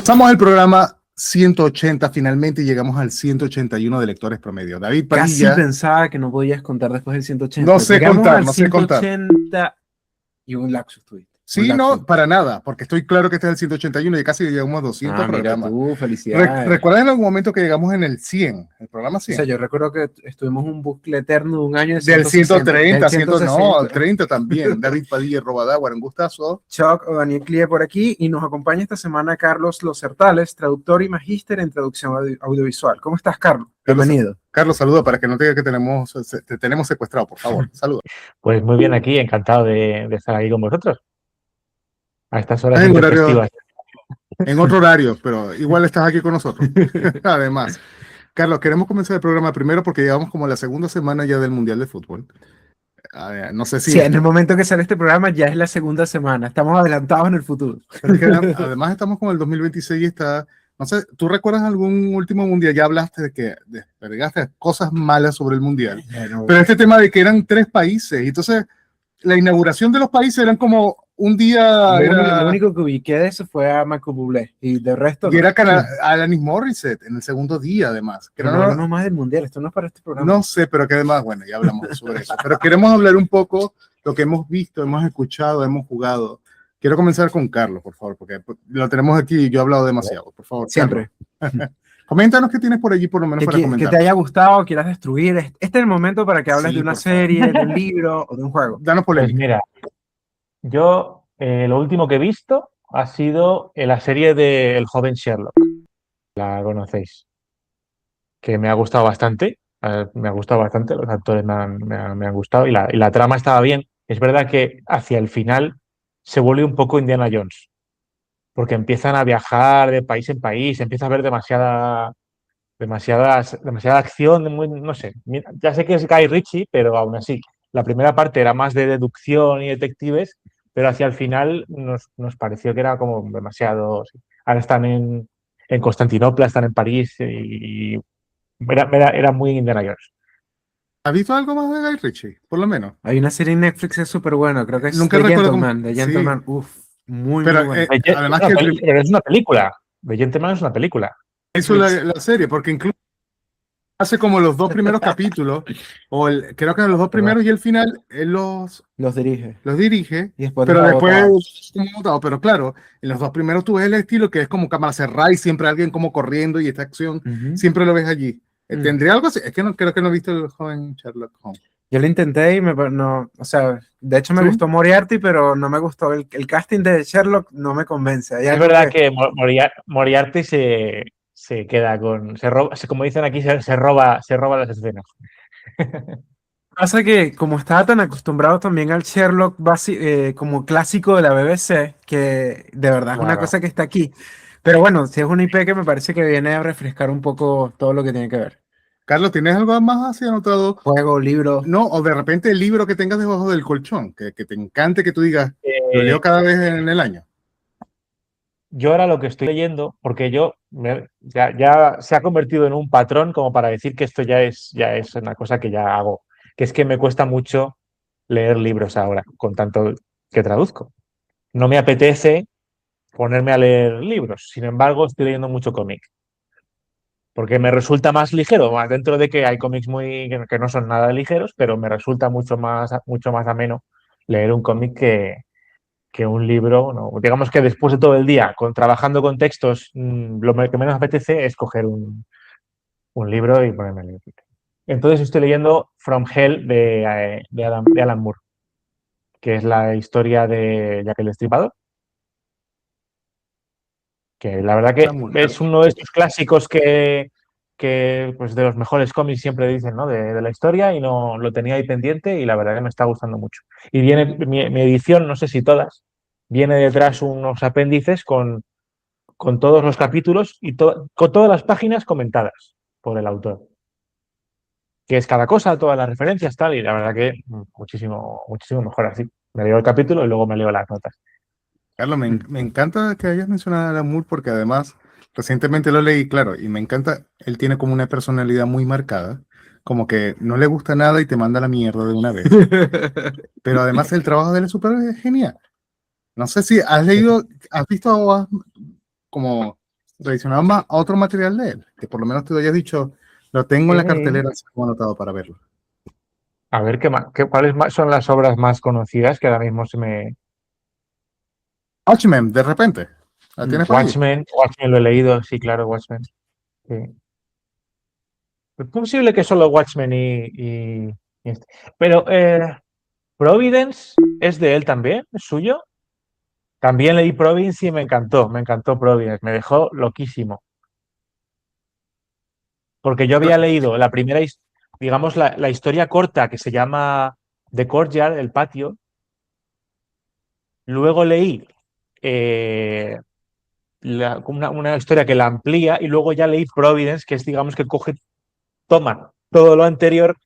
Pasamos el programa 180 finalmente y llegamos al 181 de lectores promedio. David Padilla. Casi pensaba que no podías contar después del 180. No sé contar, no sé contar. 180 y un lapsus tuviste. Sí, no, para nada, porque estoy claro que este es el 181 y casi llegamos a 200 programas. Mira tú, felicidades. ¿Recuerdas en algún momento que llegamos en el 100, el programa 100? O sea, yo recuerdo que estuvimos un bucle eterno de un año. Del 130, 160. no, 30 también. David Padilla, Robadagua, un gustazo. Chuck o Daniel Clie por aquí y nos acompaña esta semana Carlos Losertales, traductor y magíster en traducción audiovisual. ¿Cómo estás, Carlos? Bienvenido. Carlos, saluda para que no te diga que te tenemos secuestrado, por favor. Saluda. Pues muy bien aquí, encantado de estar aquí con vosotros. A estas horas festivas. En otro horario, pero igual estás aquí con nosotros. Además, Carlos, queremos comenzar el programa primero porque llevamos como la segunda semana ya del Mundial de Fútbol. No sé si... Sí, en el momento que sale este programa ya es la segunda semana. Estamos adelantados en el futuro. Pero es que además estamos con el 2026 y está... No sé, ¿tú recuerdas algún último Mundial? Ya hablaste de que despegaste cosas malas sobre el Mundial. Pero este tema de que eran 3 países. Y entonces, la inauguración de los países eran como un día... Lo único que ubiqué de eso fue a Michael Bublé. Y de resto... Y era Alanis Morissette en el segundo día, además. Que pero no hablamos más del Mundial. Esto no es para este programa. No sé, pero que además, bueno, ya hablamos sobre eso. Pero queremos hablar un poco lo que hemos visto, hemos escuchado, hemos jugado. Quiero comenzar con Carlos, por favor, porque lo tenemos aquí y yo he hablado demasiado. Por favor, siempre. Coméntanos qué tienes por allí, por lo menos para comentar. Que te haya gustado, quieras destruir. Este es el momento para que hables de una serie, de un libro o de un juego. Danos por Pues mira, yo lo último que he visto ha sido la serie de El joven Sherlock. La conocéis. Que me ha gustado bastante. Los actores me han gustado y la trama estaba bien. Es verdad que hacia el final se vuelve un poco Indiana Jones. Porque empiezan a viajar de país en país, empieza a haber demasiada acción, no sé. Ya sé que es Guy Ritchie, pero aún así, la primera parte era más de deducción y detectives, pero hacia el final nos pareció que era como demasiado... Sí. Ahora están en Constantinopla, están en París y era muy Indiana Jones. ¿Has visto algo más de Guy Ritchie? Por lo menos. Hay una serie en Netflix que es súper buena, creo que es Nunca The recuerdo Gentleman. The Gentleman, sí. Muy pero, buena. Además pero es una película. The Gentleman es una película. Eso es la serie, porque incluso hace como los 2 primeros capítulos, creo que en los 2 primeros y el final, él los dirige. Y después pero después, pero claro, en los 2 primeros tú ves el estilo que es como cámara cerrada y siempre alguien como corriendo y esta acción, siempre lo ves allí. ¿Tendría algo así? Es que creo que no he visto el joven Sherlock Holmes. Yo lo intenté y o sea, de hecho me gustó Moriarty, pero no me gustó el casting de Sherlock, no me convence. Es verdad que Moriarty se queda como dicen aquí, se roba las escenas. Pasa que como estaba tan acostumbrado también al Sherlock como clásico de la BBC, que de verdad es una cosa que está aquí. Pero bueno, si es una IP que me parece que viene a refrescar un poco todo lo que tiene que ver. Carlos, ¿tienes algo más así anotado? Juego, libro. No, o de repente el libro que tengas debajo del colchón, que te encante, que tú digas, lo leo cada vez en el año. Yo ahora lo que estoy leyendo, porque ya se ha convertido en un patrón como para decir que esto ya es una cosa que ya hago, que es que me cuesta mucho leer libros ahora, con tanto que traduzco. No me apetece ponerme a leer libros, sin embargo estoy leyendo mucho cómic. Porque me resulta más ligero, más dentro de que hay cómics que no son nada ligeros, pero me resulta mucho más ameno leer un cómic que un libro. ¿No? Digamos que después de todo el día trabajando con textos, lo que menos apetece es coger un libro y ponerme a leer. Entonces estoy leyendo From Hell de Alan Moore, que es la historia de Jack el Destripador. Que la verdad que es uno de estos clásicos que pues de los mejores cómics siempre dicen, ¿no? de la historia, y no lo tenía ahí pendiente y la verdad que me está gustando mucho. Y viene mi edición, no sé si todas, viene detrás unos apéndices con todos los capítulos y con todas las páginas comentadas por el autor. Que es cada cosa, todas las referencias, tal, y la verdad que muchísimo, muchísimo mejor así. Me leo el capítulo y luego me leo las notas. Carlos, me encanta que hayas mencionado a Alan Moore porque además recientemente lo leí, claro, y me encanta, él tiene como una personalidad muy marcada, como que no le gusta nada y te manda la mierda de una vez. Pero además el trabajo de él es súper genial. No sé si has leído, has visto como Relacionado más a otro material de él, que por lo menos te hayas dicho, lo tengo en la cartelera, así como anotado para verlo. A ver, ¿cuáles son las obras más conocidas que ahora mismo se me... Watchmen, de repente. ¿La tienes por ahí? Watchmen lo he leído, sí, claro, Watchmen. Sí. Es posible que solo Watchmen y este. Pero Providence es de él también, es suyo. También leí Providence y me encantó Providence, me dejó loquísimo. Porque yo había leído la primera, digamos, la historia corta que se llama The Courtyard, el patio. Luego leí eh, una historia que la amplía y luego ya leí Providence, que es, digamos, que toma todo lo anterior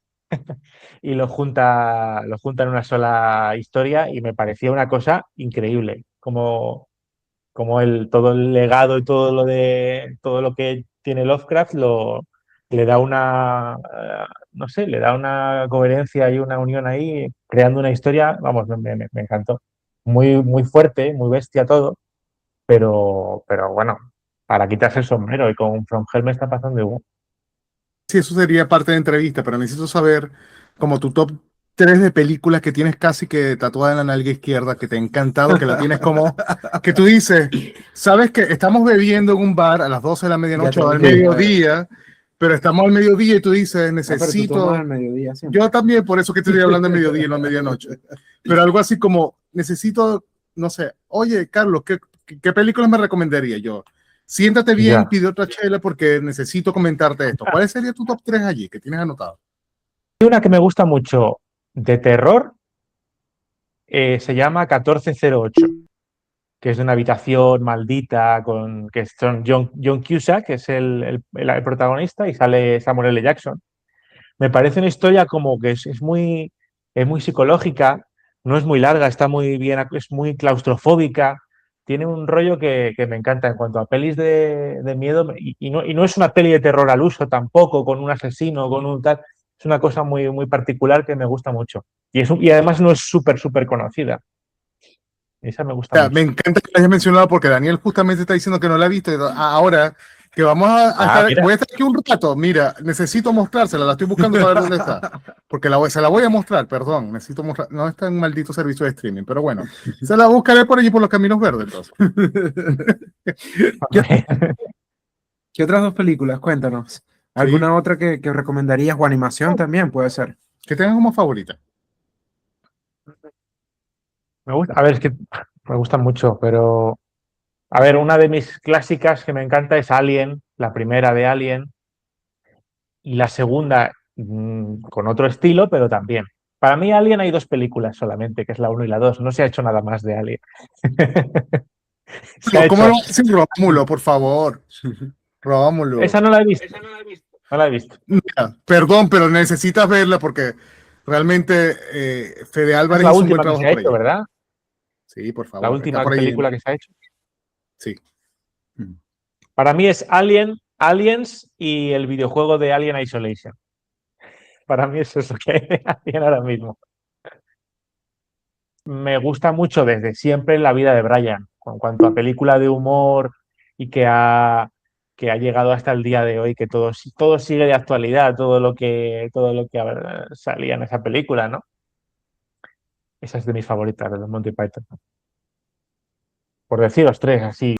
y lo junta en una sola historia y me parecía una cosa increíble, como todo el legado y todo lo que tiene Lovecraft le da no sé, le da una coherencia y una unión ahí, creando una historia, vamos, me encantó. Muy, muy fuerte, muy bestia todo, pero bueno, para quitarse el sombrero y con From Hell me está pasando igual. Sí, eso sería parte de entrevista, pero necesito saber como tu top 3 de películas que tienes casi que tatuada en la nalga izquierda, que te ha encantado, que la tienes como, que tú dices, sabes que estamos bebiendo en un bar a las 12 de la medianoche o al mediodía, pero estamos al mediodía y tú dices, necesito... al mediodía siempre. Yo también, por eso que estoy hablando al mediodía y no a medianoche, pero algo así como, necesito, no sé, oye, Carlos, ¿qué películas me recomendaría yo? Siéntate bien, pide otra chela porque necesito comentarte esto. ¿Cuál sería tu top 3 allí que tienes anotado? Hay una que me gusta mucho de terror, se llama 1408, que es de una habitación maldita que son John Cusack, que es el protagonista, y sale Samuel L. Jackson. Me parece una historia como que es muy psicológica, no es muy larga, está muy bien, es muy claustrofóbica, tiene un rollo que me encanta en cuanto a pelis de miedo, y no es una peli de terror al uso tampoco, con un asesino, con un tal, es una cosa muy, muy particular que me gusta mucho. Y además no es súper conocida. Esa me gusta Me mucho. encanta que la hayas mencionado porque Daniel justamente está diciendo que no la ha visto. Ahora que vamos a estar, voy a estar aquí un rato. Mira, necesito mostrársela, la estoy buscando para ver dónde está. Porque se la voy a mostrar, perdón. Necesito mostrar. No está en un maldito servicio de streaming, pero bueno, se la buscaré por allí por los caminos verdes. Entonces. ¿Qué otras dos películas? Cuéntanos. ¿Alguna otra que recomendarías o animación también puede ser? Que tengas como favorita. Me gusta, a ver, es que me gustan mucho, pero a ver, una de mis clásicas que me encanta es Alien, la primera de Alien, y la segunda con otro estilo, pero también. Para mí, Alien hay dos películas solamente, que es la 1 y la 2. No se ha hecho nada más de Alien. ¿Cómo lo hacen? Rómulo, por favor. Rómulo. Esa no la he visto. No la he visto. Mira, perdón, pero necesitas verla porque realmente Fede Álvarez Es la hizo un buen última que trabajo se ha por hecho, ella. ¿verdad? Sí, por favor. La Está última por ahí. película que se ha hecho. Sí. Para mí es Aliens y el videojuego de Alien Isolation. Para mí es eso que hay de Alien ahora mismo. Me gusta mucho desde siempre la vida de Brian, en cuanto a película de humor y que ha llegado hasta el día de hoy, que todo sigue de actualidad, todo lo que salía en esa película, ¿no? Esa es de mis favoritas, de los Monty Python. Por deciros tres, así.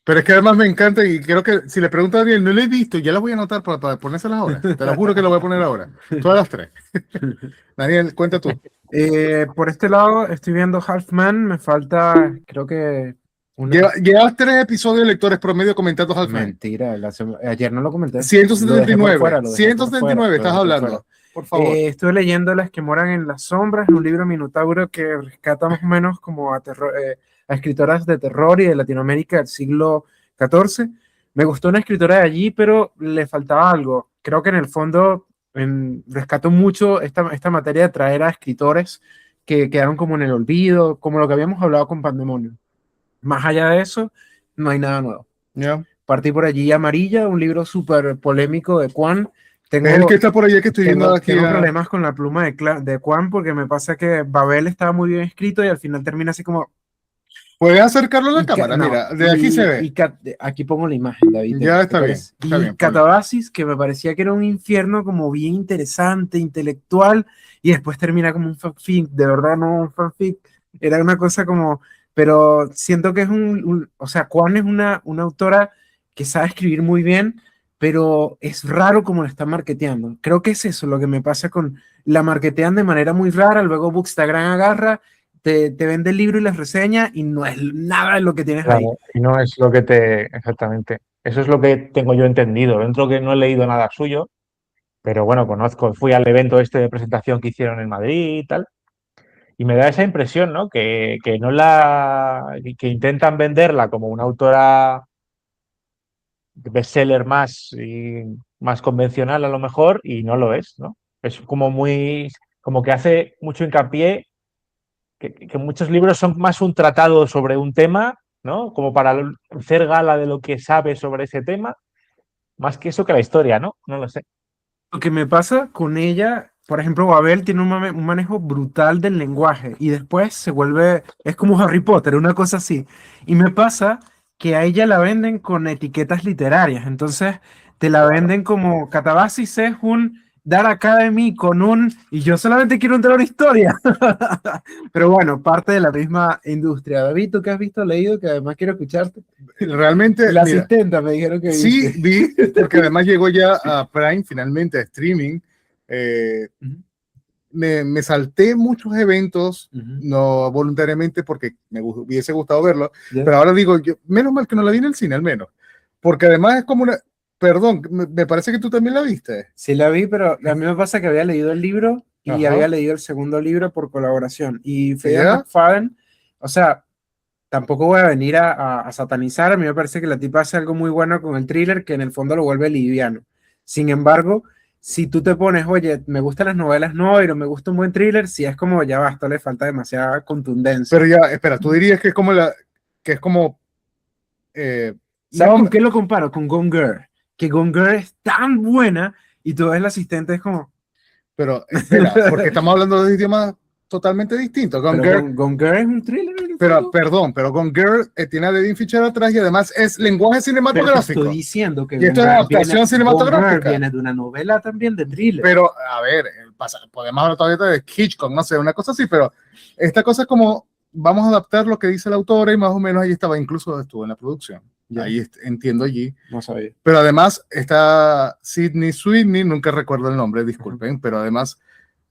Pero es que además me encanta y creo que si le pregunto a Daniel, no lo he visto, ya las voy a anotar para ponérselas ahora. Te lo juro que lo voy a poner ahora. Todas las tres. Daniel, cuenta tú. Por este lado estoy viendo Halfman, me falta, creo que Llevas 3 episodios de lectores promedio comentando Halfman. Mentira, ayer no lo comenté. 179. 179 estás hablando. Por favor. Estuve leyendo Las que moran en las sombras, un libro minotauro que rescata más o menos como a escritoras de terror y de Latinoamérica del siglo XIV. Me gustó una escritora de allí, pero le faltaba algo. Creo que en el fondo rescató mucho esta materia de traer a escritores que quedaron como en el olvido, como lo que habíamos hablado con Pandemonium. Más allá de eso, no hay nada nuevo. Partí por allí Amarilla, un libro súper polémico de Kwan. Es el que está por allá que estoy viendo aquí. Tengo problemas con la pluma de Kwan porque me pasa que Babel estaba muy bien escrito y al final termina así como... Puedes acercarlo a la cámara, mira, de aquí se ve. Aquí pongo la imagen, David. Ya está bien. Está bien, Catabasis, que me parecía que era un infierno como bien interesante, intelectual, y después termina como un fanfic, de verdad no un fanfic, era una cosa como, pero siento que es o sea, Kwan es una autora que sabe escribir muy bien, pero es raro como la está marketeando. Creo que es eso lo que me pasa con, la marketean de manera muy rara, luego Bookstagram agarra, te vende el libro y las reseña y no es nada de lo que tienes ahí. Claro, y no es lo que exactamente. Eso es lo que tengo yo entendido. Dentro que no he leído nada suyo, pero bueno, fui al evento este de presentación que hicieron en Madrid y tal, y me da esa impresión, ¿no? Que no que intentan venderla como una autora bestseller más convencional a lo mejor, y no lo es, ¿no? Es como que hace mucho hincapié que muchos libros son más un tratado sobre un tema, ¿no? Como para hacer gala de lo que sabe sobre ese tema, más que eso que la historia, ¿no? No lo sé. Lo que me pasa con ella, por ejemplo, Babel tiene un manejo brutal del lenguaje y después se vuelve, es como Harry Potter, una cosa así. Y me pasa que a ella la venden con etiquetas literarias, entonces te la venden como Catabasis es un Dark Academy con y yo solamente quiero entrar a una historia. Pero bueno, parte de la misma industria. David, ¿tú qué has visto, leído? Que además quiero escucharte. Realmente, La asistenta me dijeron que sí, viste. vi, porque además llegó ya a Prime, finalmente, a streaming. Me salté muchos eventos, no voluntariamente porque me hubiese gustado verlo, pero ahora digo, menos mal que no la vi en el cine, al menos, porque además es como una, perdón, me parece que tú también la viste. Sí la vi, pero a mí me pasa que había leído el libro y había leído el segundo libro por colaboración, y Freya McFadden, o sea, tampoco voy a venir a satanizar, a mí me parece que la tipa hace algo muy bueno con el thriller que en el fondo lo vuelve liviano. Sin embargo, si tú te pones, oye, me gustan las novelas noir o me gusta un buen thriller, si es como, ya basta, le falta demasiada contundencia. Pero ya, espera, tú dirías que es como ¿Sabes con qué lo comparo? Con Gone Girl, que Gone Girl es tan buena y tú ves la asistente es como... Pero espera, porque estamos hablando de idiomas totalmente distintos. Gone Girl es un thriller. Pero, perdón, pero Gone Girl tiene a David Fincher atrás y además es lenguaje cinematográfico. Pero estoy diciendo que y esto es adaptación cinematográfica. Viene de una novela también de thriller. Pero, a ver, podemos hablar todavía de Hitchcock, no sé, una cosa así, pero esta cosa es como, vamos a adaptar lo que dice la autora y más o menos ahí estaba, incluso estuvo en la producción. Ahí entiendo allí. No sabía. Pero además está Sydney Sweeney, nunca recuerdo el nombre, disculpen, pero además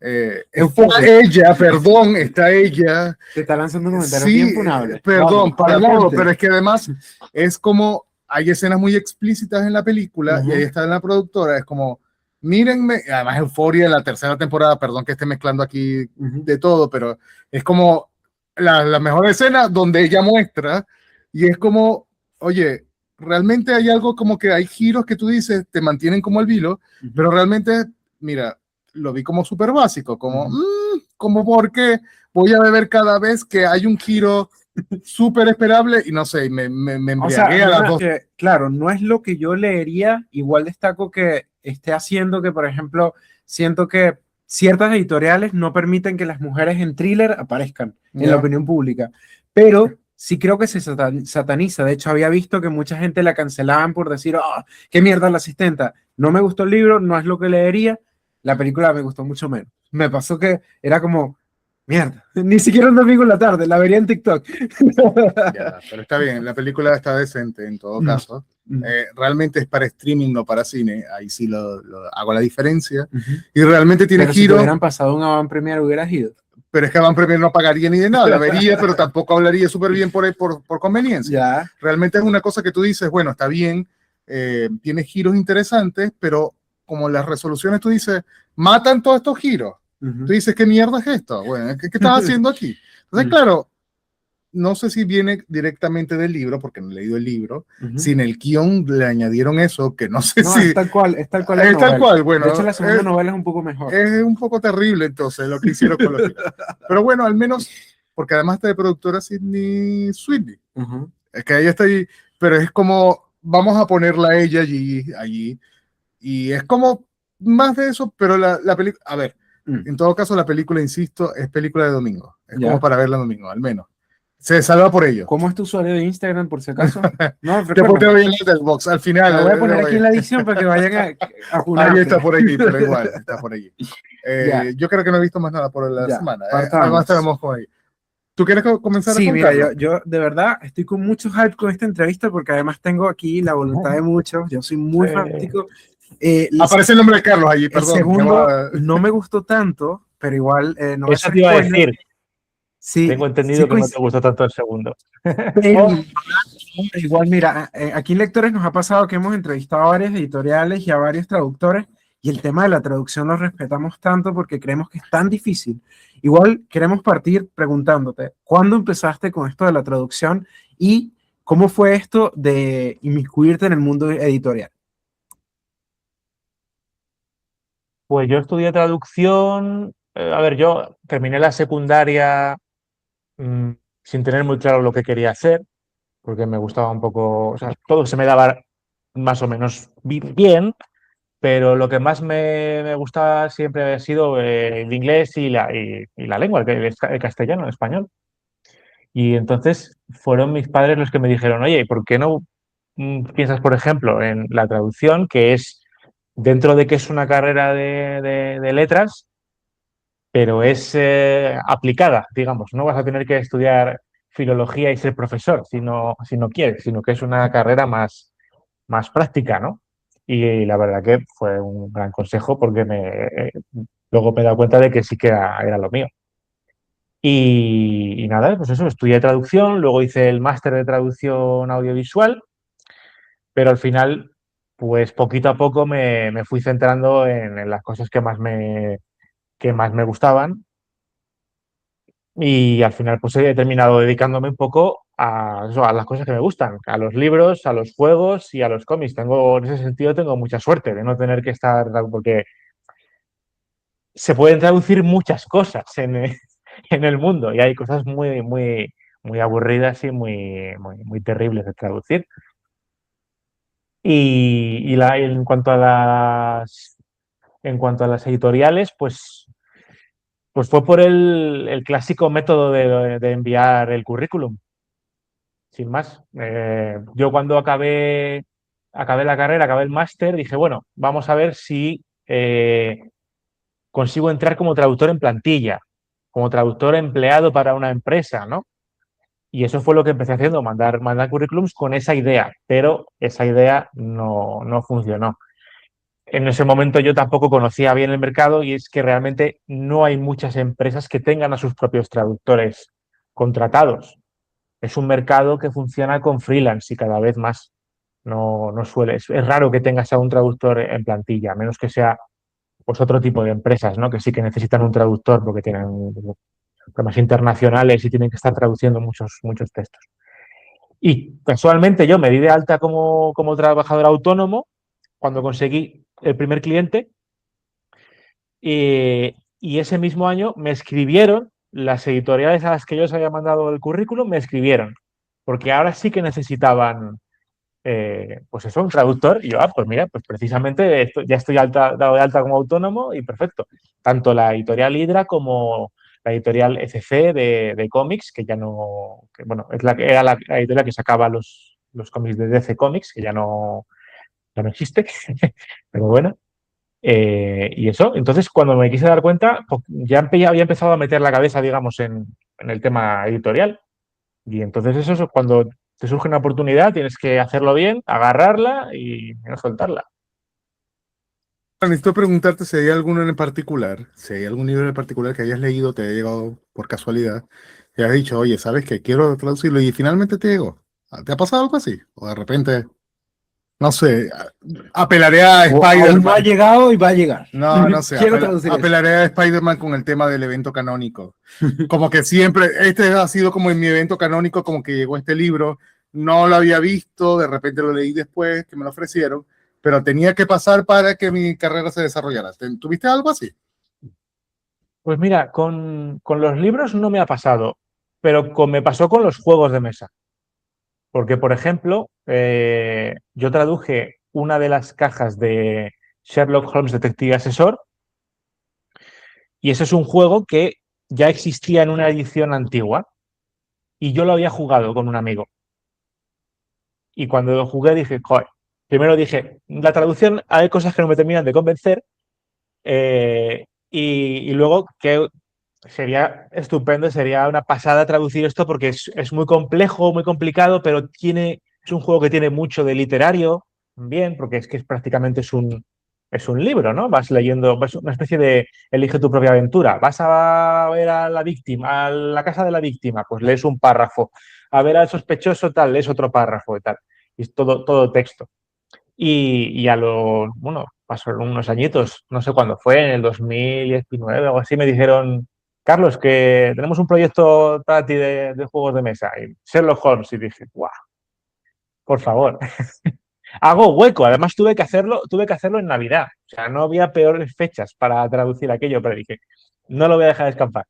ella, perdón, está ella. Te está lanzando un comentario bien funable. Perdón, para todo, pero es que además es como, hay escenas muy explícitas en la película y ahí está en la productora, es como, mírenme, además Euforia en la tercera temporada, perdón que esté mezclando aquí de todo, pero es como la mejor escena donde ella muestra y es como, oye, realmente hay algo como que hay giros que tú dices, te mantienen como al vilo, pero realmente, mira, lo vi como súper básico, como, como porque voy a beber cada vez que hay un giro súper esperable y no sé, me embriagué a las dos. Claro, no es lo que yo leería, igual destaco que esté haciendo que, por ejemplo, siento que ciertas editoriales no permiten que las mujeres en thriller aparezcan en la opinión pública, pero sí creo que se sataniza. De hecho, había visto que mucha gente la cancelaban por decir, oh, qué mierda la asistenta. No me gustó el libro, no es lo que leería. La película me gustó mucho menos. Me pasó que era como, mierda, ni siquiera un domingo en la tarde, la vería en TikTok. Ya, pero está bien, la película está decente en todo caso. Realmente es para streaming, no para cine. Ahí sí lo hago la diferencia. Y realmente tiene pero giro. Si hubieran pasado un avant premier, hubieras ido. Pero es que Van Premier no pagaría ni de nada, la vería, pero tampoco hablaría súper bien por conveniencia. Ya. Realmente es una cosa que tú dices, bueno, está bien, tiene giros interesantes, pero como las resoluciones tú dices, matan todos estos giros. Tú dices, ¿qué mierda es esto? Bueno, ¿qué estás haciendo aquí? Entonces, claro, no sé si viene directamente del libro, porque no he leído el libro, si en el guión le añadieron eso, que no sé si... Es tal cual, es tal cual. Es tal cual, bueno. De hecho, la segunda novela es un poco mejor. Es un poco terrible, entonces, lo que hicieron con los libros. Pero bueno, al menos, porque además está de productora Sydney Sweeney. Es que ella está ahí, pero es como, vamos a ponerla a ella allí, y es como más de eso, pero la película, a ver, en todo caso, la película, insisto, es película de domingo. Es como para verla domingo, al menos. Se salva por ello. ¿Cómo es tu usuario de Instagram, por si acaso? No, te poteo bien el Xbox al final. Lo voy a poner aquí en la edición para que vayan a Ahí está por aquí, pero igual, está por allí. Yo creo que no he visto más nada por la semana. Además tenemos con ahí. ¿Tú quieres comenzar sí, a contarlo? mira, yo de verdad estoy con mucho hype con esta entrevista porque además tengo aquí la voluntad de muchos. Yo soy muy fanático. Aparece el nombre de Carlos allí, perdón. El segundo no me gustó tanto, pero igual no eso te iba a decir. Sí, tengo entendido que no te gustó tanto el segundo. Igual, mira, aquí en Lectores nos ha pasado que hemos entrevistado a varias editoriales y a varios traductores y el tema de la traducción lo respetamos tanto porque creemos que es tan difícil. Igual queremos partir preguntándote, ¿cuándo empezaste con esto de la traducción y cómo fue esto de inmiscuirte en el mundo editorial? Pues yo estudié traducción, a ver, yo terminé la secundaria sin tener muy claro lo que quería hacer, porque me gustaba un poco, o sea, todo se me daba más o menos bien, pero lo que más me gustaba siempre ha sido el inglés y la lengua, el castellano, el español. Y entonces fueron mis padres los que me dijeron, oye, ¿por qué no piensas, por ejemplo, en la traducción, que es dentro de que es una carrera de letras, pero es aplicada, digamos? No vas a tener que estudiar filología y ser profesor si no quieres, sino que es una carrera más práctica, ¿no? Y la verdad que fue un gran consejo porque luego me he dado cuenta de que sí que era lo mío. Y nada, pues eso, estudié traducción, luego hice el máster de traducción audiovisual, pero al final, pues poquito a poco me fui centrando en las cosas que más me gustaban y al final pues he terminado dedicándome un poco a, eso, a las cosas que me gustan, a los libros, a los juegos y a los cómics. En ese sentido tengo mucha suerte de no tener que estar, porque se pueden traducir muchas cosas en el mundo y hay cosas muy aburridas y muy terribles de traducir. En cuanto a las editoriales, pues fue por el clásico método de enviar el currículum, sin más. Yo cuando acabé la carrera, acabé el máster, dije, bueno, vamos a ver si consigo entrar como traductor en plantilla, como traductor empleado para una empresa, ¿no? Y eso fue lo que empecé haciendo, mandar currículums con esa idea, pero esa idea no funcionó. En ese momento yo tampoco conocía bien el mercado y es que realmente no hay muchas empresas que tengan a sus propios traductores contratados. Es un mercado que funciona con freelance y cada vez más. No suele. Es raro que tengas a un traductor en plantilla, a menos que sea pues otro tipo de empresas, ¿no? Que sí que necesitan un traductor porque tienen programas internacionales y tienen que estar traduciendo muchos textos. Y casualmente yo me di de alta como trabajador autónomo cuando conseguí el primer cliente y ese mismo año me escribieron, las editoriales a las que yo les había mandado el currículum me escribieron, porque ahora sí que necesitaban pues eso, un traductor, y yo, pues mira, pues precisamente ya estoy dado de alta como autónomo y perfecto. Tanto la editorial Hydra como la editorial ECC de cómics, que ya no, que, bueno, era la editorial que sacaba los cómics de DC Comics, que ya no existe, pero bueno. Y eso, entonces cuando me quise dar cuenta, pues, había empezado a meter la cabeza, digamos, en el tema editorial. Y entonces eso es cuando te surge una oportunidad, tienes que hacerlo bien, agarrarla y no soltarla. Necesito preguntarte si hay alguno en particular, si hay algún libro en particular que hayas leído, te haya llegado por casualidad, y has dicho, oye, ¿sabes qué? Quiero traducirlo y finalmente te llegó. ¿Te ha pasado algo así? O de repente, no sé, apelaré a Spider-Man. No ha llegado y va a llegar. No sé, Quiero traducir apelaré a Spider-Man con el tema del evento canónico. Como que siempre, este ha sido como en mi evento canónico, como que llegó este libro, no lo había visto, de repente lo leí después, que me lo ofrecieron, pero tenía que pasar para que mi carrera se desarrollara. ¿Tuviste algo así? Pues mira, con los libros no me ha pasado, pero me pasó con los juegos de mesa. Porque, por ejemplo, yo traduje una de las cajas de Sherlock Holmes Detective Asesor y ese es un juego que ya existía en una edición antigua. y yo lo había jugado con un amigo. Y cuando lo jugué dije, joder, primero dije, la traducción hay cosas que no me terminan de convencer, y luego que sería estupendo, sería una pasada traducir esto porque es muy complejo, muy complicado, pero es un juego que tiene mucho de literario, bien, porque es que prácticamente es un libro, ¿no? Vas leyendo, es una especie de elige tu propia aventura. Vas a ver a la víctima, a la casa de la víctima, pues lees un párrafo. A ver al sospechoso, tal, lees otro párrafo y tal. Y es todo texto. Y bueno, pasaron unos añitos, no sé cuándo fue, en el 2019 o algo así, me dijeron, Carlos, que tenemos un proyecto para ti de juegos de mesa, y Sherlock Holmes, y dije, guau, por favor. Hago hueco, además tuve que hacerlo en Navidad, o sea, no había peores fechas para traducir aquello, pero dije, no lo voy a dejar escapar.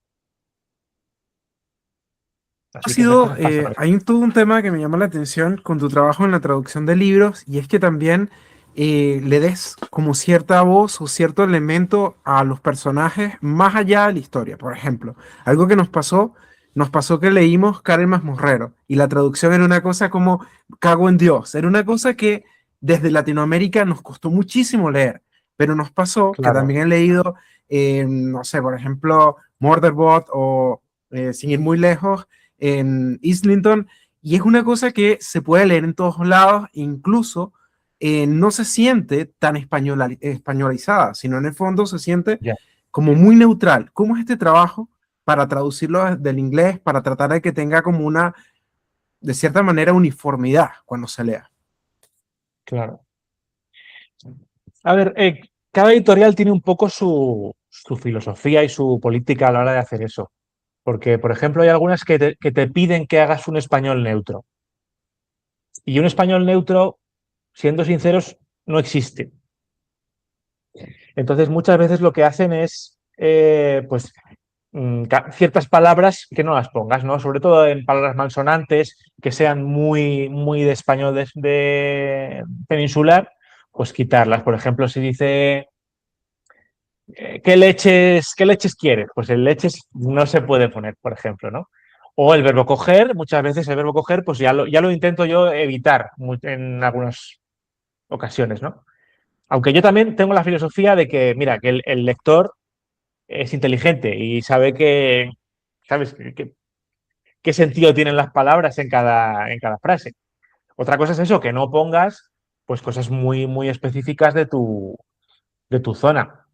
Así que esas cosas pasan. Hay todo un tema que me llama la atención con tu trabajo en la traducción de libros y es que también le des como cierta voz o cierto elemento a los personajes más allá de la historia. Por ejemplo, algo que nos pasó que leímos Karen Masmorrero y la traducción era una cosa como cago en Dios, era una cosa que desde Latinoamérica nos costó muchísimo leer, pero nos pasó que Claro, también he leído, no sé, por ejemplo, Murderbot o sin ir muy lejos en Islington, y es una cosa que se puede leer en todos lados, incluso no se siente tan españolizada, sino en el fondo se siente ya, como muy neutral. ¿Cómo es este trabajo para traducirlo del inglés, para tratar de que tenga como una, de cierta manera, uniformidad cuando se lea? claro. A ver, cada editorial tiene un poco su filosofía y su política a la hora de hacer eso. Porque, por ejemplo, hay algunas que te piden que hagas un español neutro. Y un español neutro, siendo sinceros, no existe. Entonces, muchas veces lo que hacen es, pues, ciertas palabras que no las pongas, ¿no? Sobre todo en palabras malsonantes, que sean muy de español de peninsular, pues quitarlas. Por ejemplo, si dice qué leches quieres? Pues el leches no se puede poner, por ejemplo, ¿no? O el verbo coger, muchas veces el verbo coger, pues ya lo intento yo evitar en algunas ocasiones, ¿no? Aunque yo también tengo la filosofía de que, mira, que el lector es inteligente y sabe que, ¿sabes? Qué sentido tienen las palabras en cada frase. Otra cosa es eso, que no pongas pues cosas muy específicas de tu zona.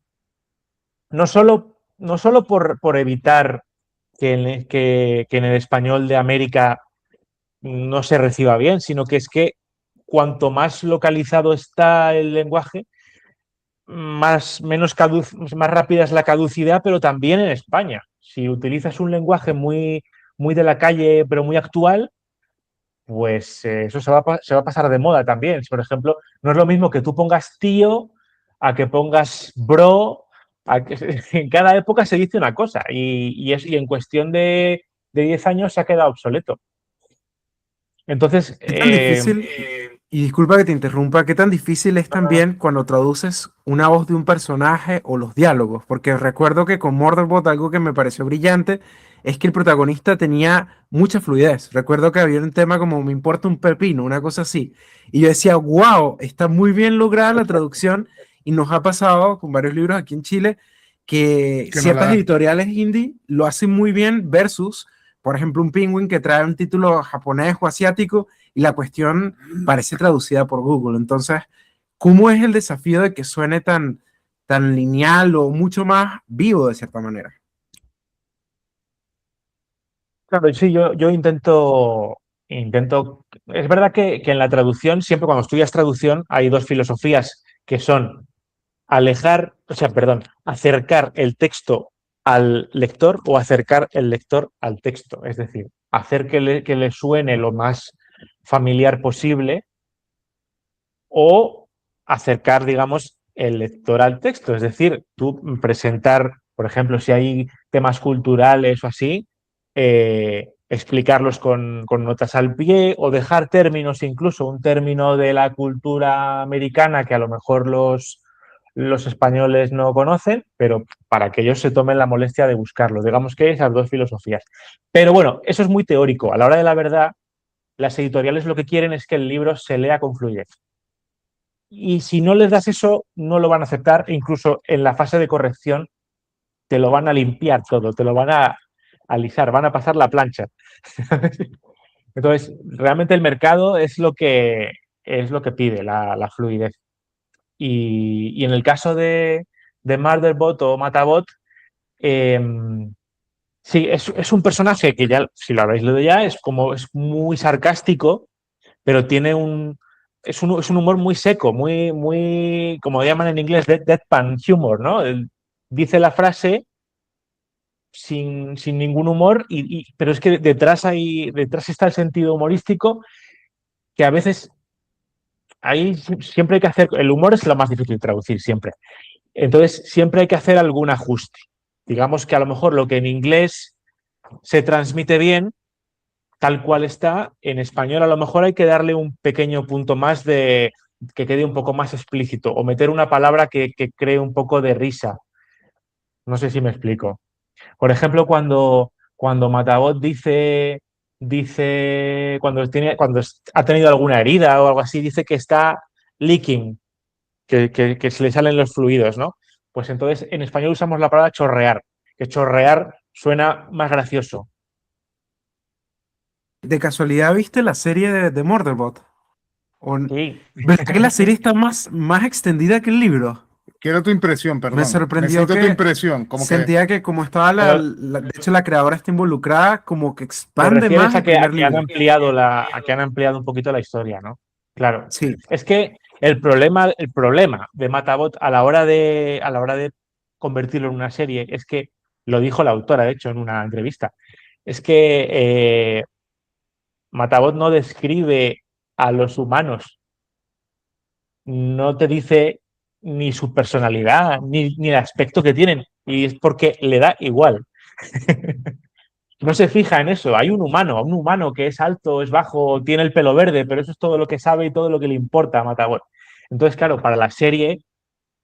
No solo por evitar que en el español de América no se reciba bien, sino que es que cuanto más localizado está el lenguaje, más rápida es la caducidad, pero también en España. Si utilizas un lenguaje muy de la calle, pero muy actual, pues eso se va a pasar de moda también. Por ejemplo, no es lo mismo que tú pongas tío a que pongas bro. En cada época se dice una cosa y en cuestión de 10 años se ha quedado obsoleto. Entonces, ¿Qué tan difícil, y disculpa que te interrumpa, qué tan difícil es también cuando traduces una voz de un personaje o los diálogos? Porque recuerdo que con Murderbot algo que me pareció brillante es que el protagonista tenía mucha fluidez. Recuerdo que había un tema como me importa un pepino, una cosa así. Y yo decía, wow, está muy bien lograda la traducción y nos ha pasado con varios libros aquí en Chile que Que no ciertas la, editoriales indie lo hacen muy bien versus, por ejemplo, un Penguin que trae un título japonés o asiático y la cuestión parece traducida por Google. Entonces, ¿cómo es el desafío de que suene tan lineal o mucho más vivo de cierta manera? claro, sí, yo intento. Es verdad que en la traducción, siempre cuando estudias traducción, hay dos filosofías que son o sea, perdón, acercar el texto al lector o acercar el lector al texto. Es decir, hacer que le suene lo más familiar posible o acercar, digamos, el lector al texto. Es decir, tú presentar, por ejemplo, si hay temas culturales o así, explicarlos con notas al pie o dejar términos, incluso un término de la cultura americana que a lo mejor los españoles no conocen, pero para que ellos se tomen la molestia de buscarlo. Digamos que esas dos filosofías. Pero bueno, eso es muy teórico. A la hora de la verdad, las editoriales lo que quieren es que el libro se lea con fluidez. Y si no les das eso, no lo van a aceptar e incluso en la fase de corrección te lo van a limpiar todo, te lo van a alisar, van a pasar la plancha. Entonces, realmente el mercado es lo que pide, la fluidez. Y en el caso de Murderbot o Matabot, eh, sí, es un personaje que ya, si lo habéis leído ya, es muy sarcástico, pero tiene es un humor muy seco, muy, como llaman en inglés, deadpan humor, ¿no? Él dice la frase sin ningún humor, pero es que detrás está el sentido humorístico que a veces ahí siempre hay que hacer, el humor es lo más difícil de traducir siempre. Entonces siempre hay que hacer algún ajuste. Digamos que a lo mejor lo que en inglés se transmite bien, tal cual está, en español a lo mejor hay que darle un pequeño punto más de que quede un poco más explícito o meter una palabra que cree un poco de risa. No sé si me explico. Por ejemplo, cuando Matabot dice cuando ha tenido alguna herida o algo así, dice que está leaking, que se le salen los fluidos, ¿no? Pues entonces en español usamos la palabra chorrear, que chorrear suena más gracioso. ¿De casualidad viste la serie de Murderbot? Sí. ¿Verdad que la serie está más extendida que el libro? Quiero tu impresión, Me perdón. sorprendió Necesito tu que impresión, como que sentía que como estaba Pero de hecho la creadora está involucrada, como que te expande refieres más a el a primer que han libro. ampliado a que han ampliado un poquito la historia, ¿no? Claro. Sí, Es que el problema de Matabot a la hora de convertirlo en una serie es que lo dijo la autora, de hecho, en una entrevista. Es que Matabot no describe a los humanos, no te dice ni su personalidad, ni el aspecto que tienen, y es porque le da igual. No se fija en eso. Hay un humano que es alto, es bajo, tiene el pelo verde, pero eso es todo lo que sabe y todo lo que le importa a Matagor. Entonces, claro, para la serie,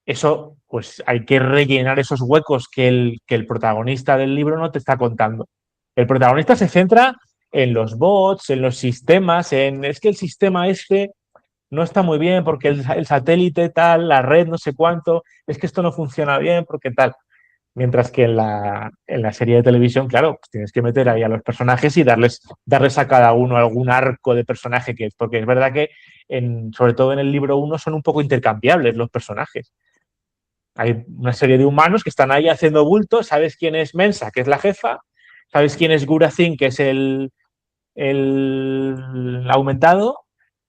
eso, pues hay que rellenar esos huecos que el protagonista del libro no te está contando. El protagonista se centra en los bots, en los sistemas, es que el sistema este no está muy bien porque el satélite tal, la red no sé cuánto, es que esto no funciona bien porque tal. Mientras que en la serie de televisión, claro, pues tienes que meter ahí a los personajes y darles a cada uno algún arco de personaje que es, porque es verdad que sobre todo en el libro uno son un poco intercambiables los personajes. Hay una serie de humanos que están ahí haciendo bulto, sabes quién es Mensa, que es la jefa, sabes quién es Gurazin, que es el aumentado,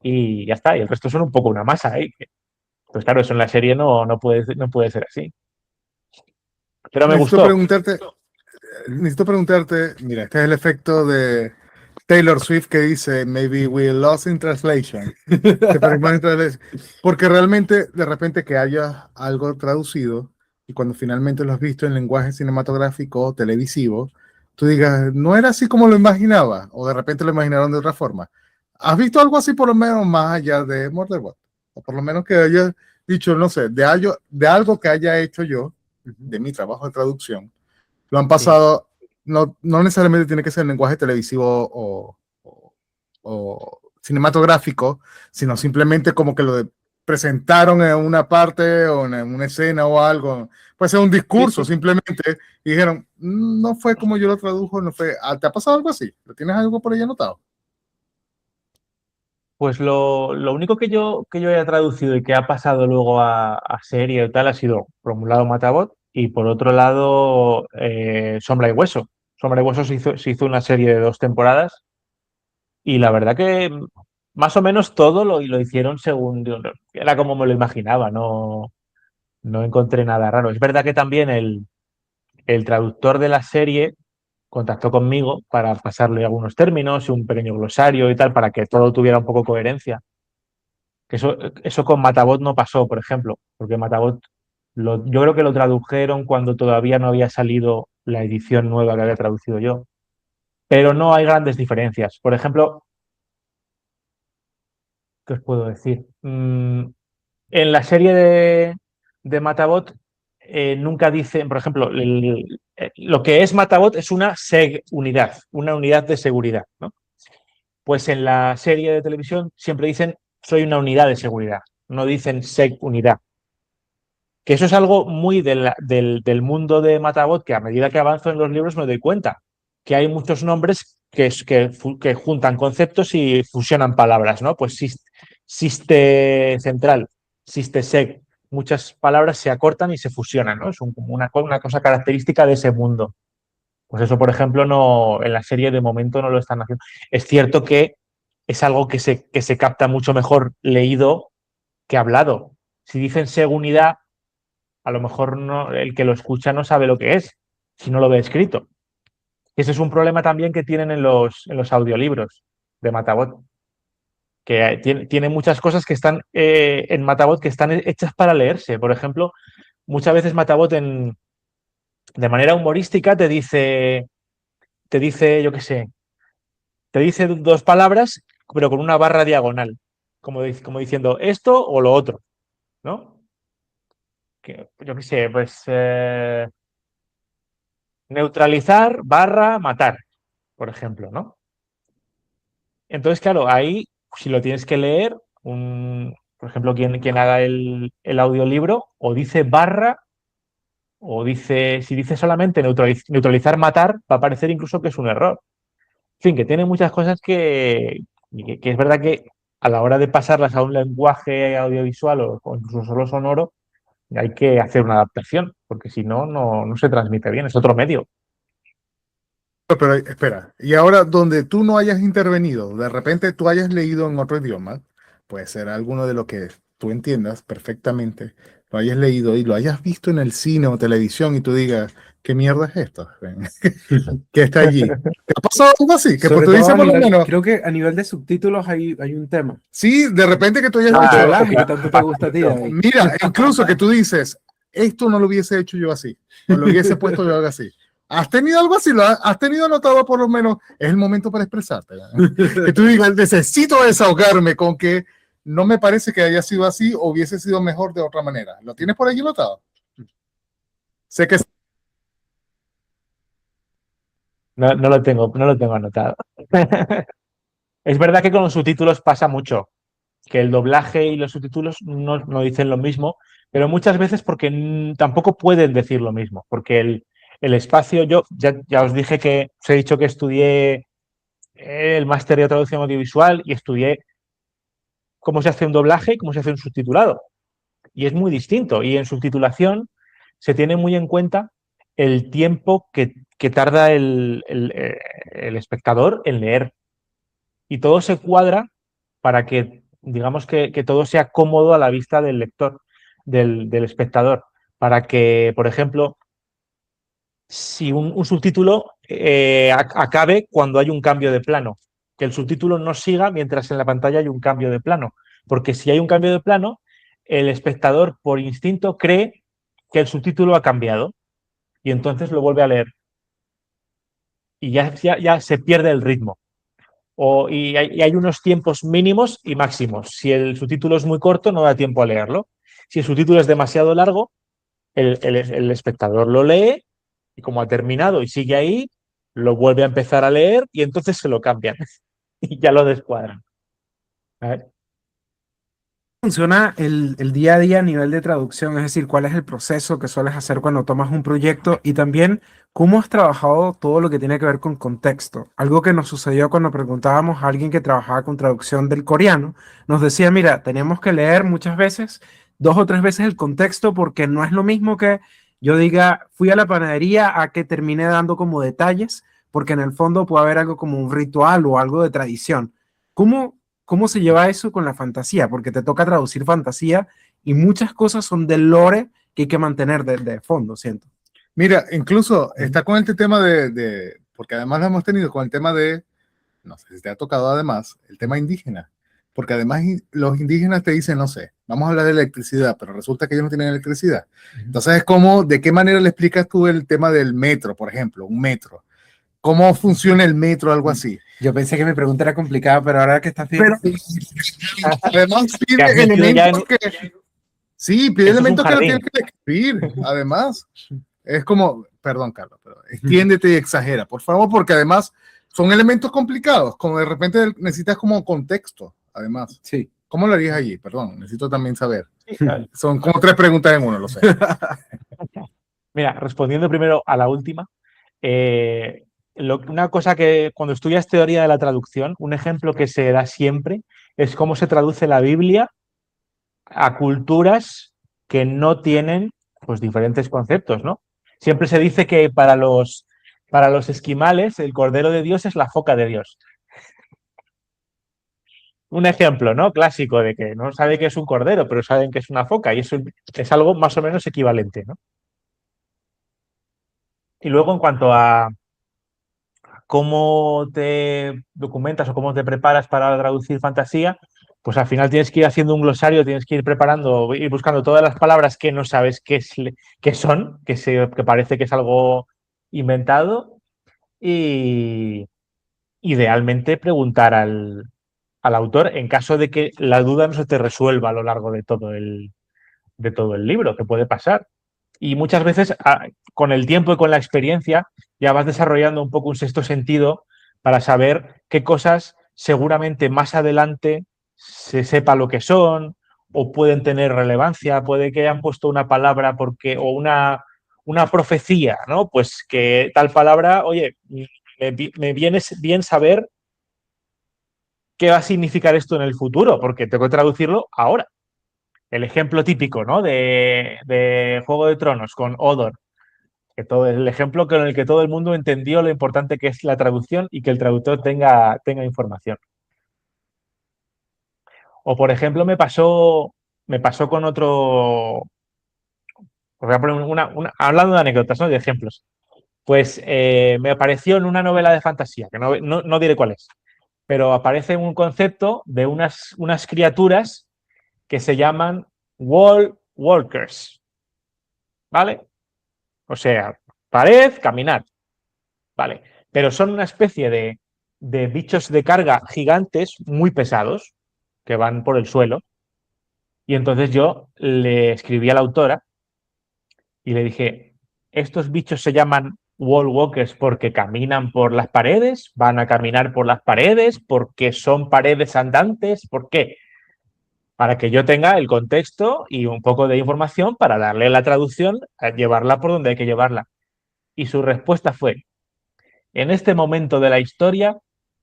y ya está, y el resto son un poco una masa, ¿eh? Pues claro, eso en la serie no puede ser así. Pero me necesito gustó. preguntarte, necesito preguntarte, mira, este es el efecto de Taylor Swift que dice, maybe we lost in translation. Se perdimos en translation. Porque realmente, de repente, que haya algo traducido y cuando finalmente lo has visto en lenguaje cinematográfico o televisivo, tú digas, no era así como lo imaginaba, o de repente lo imaginaron de otra forma. ¿Has visto algo así por lo menos más allá de Murderbot? O por lo menos que haya dicho, no sé, de algo que haya hecho yo, de mi trabajo de traducción, lo han Sí. pasado, no necesariamente tiene que ser en lenguaje televisivo o cinematográfico, sino simplemente como que presentaron en una parte o en una escena o algo. Puede ser un Sí, discurso sí. simplemente y dijeron, no fue como yo lo tradujo, no fue. ¿Te ha pasado algo así? ¿Lo tienes algo por ahí anotado? Pues lo único que yo haya traducido y que ha pasado luego a serie o tal ha sido, por un lado, Matabot y por otro lado, Sombra y Hueso. Sombra y Hueso se hizo una serie de 2 temporadas y la verdad que más o menos todo lo hicieron según, era como me lo imaginaba, no encontré nada raro. Es verdad que también el traductor de la serie contactó conmigo para pasarle algunos términos y un pequeño glosario y tal, para que todo tuviera un poco coherencia. Que eso con Matabot no pasó, por ejemplo, porque Matabot yo creo que lo tradujeron cuando todavía no había salido la edición nueva que había traducido yo, pero no hay grandes diferencias. Por ejemplo, ¿qué os puedo decir? En la serie de Matabot nunca dicen, por ejemplo, lo que es Matabot es una unidad, una unidad de seguridad, ¿no? Pues en la serie de televisión siempre dicen soy una unidad de seguridad, no dicen seg unidad. Que eso es algo muy del mundo de Matabot, que a medida que avanzo en los libros me doy cuenta que hay muchos nombres que juntan conceptos y fusionan palabras, ¿no? Pues Siste central, Siste seg, muchas palabras se acortan y se fusionan, ¿no? Es una cosa característica de ese mundo. Pues eso, por ejemplo, no, en la serie de momento no lo están haciendo. Es cierto que es algo que se capta mucho mejor leído que hablado. Si dicen seguridad, a lo mejor no, el que lo escucha no sabe lo que es, si no lo ve escrito. Ese es un problema también que tienen en los audiolibros de Matabot, que tiene muchas cosas que están en Matabot que están hechas para leerse. Por ejemplo, muchas veces Matabot de manera humorística te dice, yo qué sé, te dice dos palabras, pero con una barra diagonal, como diciendo esto o lo otro, ¿no? Yo qué sé, pues neutralizar barra matar, por ejemplo, ¿no? Entonces, claro, ahí, si lo tienes que leer, por ejemplo, quien haga el audiolibro, o dice barra, o si dice solamente neutralizar matar, va a parecer incluso que es un error. En fin, que tiene muchas cosas que es verdad que a la hora de pasarlas a un lenguaje audiovisual o incluso solo sonoro, hay que hacer una adaptación, porque si no, no se transmite bien, es otro medio. Pero espera, y ahora donde tú no hayas intervenido, de repente tú hayas leído en otro idioma, puede ser alguno de lo que tú entiendas perfectamente, lo hayas leído y lo hayas visto en el cine o televisión y tú digas, ¿qué mierda es esto? ¿Qué está allí? ¿Te ha pasado algo así? Que Sobre tú dices todo por lo menos, creo que a nivel de subtítulos hay un tema. sí, de repente que tú hayas El dicho, doblaje que tanto te gusta a ti, David. mira, incluso que tú dices, esto no lo hubiese hecho yo así, o lo hubiese puesto yo algo así. ¿Has tenido algo así? ¿Has tenido anotado por lo menos? Es el momento para expresarte. Que tú digas, necesito desahogarme con que no me parece que haya sido así o hubiese sido mejor de otra manera. ¿Lo tienes por allí anotado? Sé que No lo tengo anotado. Es verdad que con los subtítulos pasa mucho, que el doblaje y los subtítulos no dicen lo mismo, pero muchas veces porque tampoco pueden decir lo mismo, porque el espacio, yo ya os dije que os he dicho que estudié el máster de traducción audiovisual y estudié cómo se hace un doblaje y cómo se hace un subtitulado. Y es muy distinto. Y en subtitulación se tiene muy en cuenta el tiempo que tarda el espectador en leer. Y todo se cuadra para que, digamos, que todo sea cómodo a la vista del lector, del espectador. Para que, por ejemplo, si un subtítulo acabe cuando hay un cambio de plano, que el subtítulo no siga mientras en la pantalla hay un cambio de plano, porque si hay un cambio de plano, el espectador por instinto cree que el subtítulo ha cambiado y entonces lo vuelve a leer y ya se pierde el ritmo. Y hay unos tiempos mínimos y máximos. Si el subtítulo es muy corto, no da tiempo a leerlo. Si el subtítulo es demasiado largo, el espectador lo lee y como ha terminado y sigue ahí, lo vuelve a empezar a leer y entonces se lo cambian y ya lo descuadran. A ver. Funciona el día a día a nivel de traducción? Es decir, ¿cuál es el proceso que sueles hacer cuando tomas un proyecto? Y también, ¿cómo has trabajado todo lo que tiene que ver con contexto? Algo que nos sucedió cuando preguntábamos a alguien que trabajaba con traducción del coreano, nos decía, mira, teníamos que leer muchas veces, 2 o 3 veces el contexto, porque no es lo mismo que yo diga, fui a la panadería a que termine dando como detalles, porque en el fondo puede haber algo como un ritual o algo de tradición. ¿Cómo se lleva eso con la fantasía? Porque te toca traducir fantasía y muchas cosas son del lore que hay que mantener de fondo, siento. mira, incluso está con este tema porque además lo hemos tenido con el tema de, no sé si te ha tocado además, el tema indígena. Porque además los indígenas te dicen, no sé, vamos a hablar de electricidad, pero resulta que ellos no tienen electricidad. Entonces es como, ¿de qué manera le explicas tú el tema del metro, por ejemplo, un metro? ¿Cómo funciona el metro, algo así? Yo pensé que mi pregunta era complicada, pero ahora que estás Pero viendo... además Te has tiene metido ya elementos que... Sí, pide Eso es un elementos que no jardín. tienes que escribir. Además, es como, perdón, Carlos, pero extiéndete y exagera, por favor, porque además son elementos complicados, como de repente necesitas como contexto, además. Sí. ¿Cómo lo harías allí? Perdón, necesito también saber. Sí, Son como 3 preguntas en uno, lo sé. mira, respondiendo primero a la última, una cosa que cuando estudias teoría de la traducción, un ejemplo que se da siempre es cómo se traduce la Biblia a culturas que no tienen pues diferentes conceptos, ¿no? Siempre se dice que para los esquimales el Cordero de Dios es la foca de Dios. Un ejemplo, ¿no? Clásico de que no sabe que es un cordero, pero saben que es una foca y eso es algo más o menos equivalente, ¿no? Y luego en cuanto a cómo te documentas o cómo te preparas para traducir fantasía, pues al final tienes que ir haciendo un glosario, tienes que ir preparando, ir buscando todas las palabras que no sabes qué son, que parece que es algo inventado, y idealmente preguntar al autor en caso de que la duda no se te resuelva a lo largo de todo el libro, que puede pasar. Y muchas veces, con el tiempo y con la experiencia, ya vas desarrollando un poco un sexto sentido para saber qué cosas seguramente más adelante se sepa lo que son o pueden tener relevancia, puede que hayan puesto una palabra porque, o una profecía, ¿no? Pues que tal palabra, oye, me viene bien saber qué va a significar esto en el futuro, porque tengo que traducirlo ahora. El ejemplo típico, ¿no? De Juego de Tronos con Odor, que todo el ejemplo con el que todo el mundo entendió lo importante que es la traducción y que el traductor tenga información. O por ejemplo me pasó con otro, voy a poner hablando de anécdotas, ¿no? De ejemplos. Pues me apareció en una novela de fantasía, que no diré cuál es, pero aparece un concepto de unas criaturas que se llaman wall walkers, ¿vale? O sea, pared, caminar, ¿vale? Pero son una especie de bichos de carga gigantes muy pesados que van por el suelo. Y entonces yo le escribí a la autora y le dije, estos bichos se llaman wall walkers porque caminan por las paredes, van a caminar por las paredes, porque son paredes andantes, ¿por qué? Para que yo tenga el contexto y un poco de información para darle la traducción, a llevarla por donde hay que llevarla. Y su respuesta fue, en este momento de la historia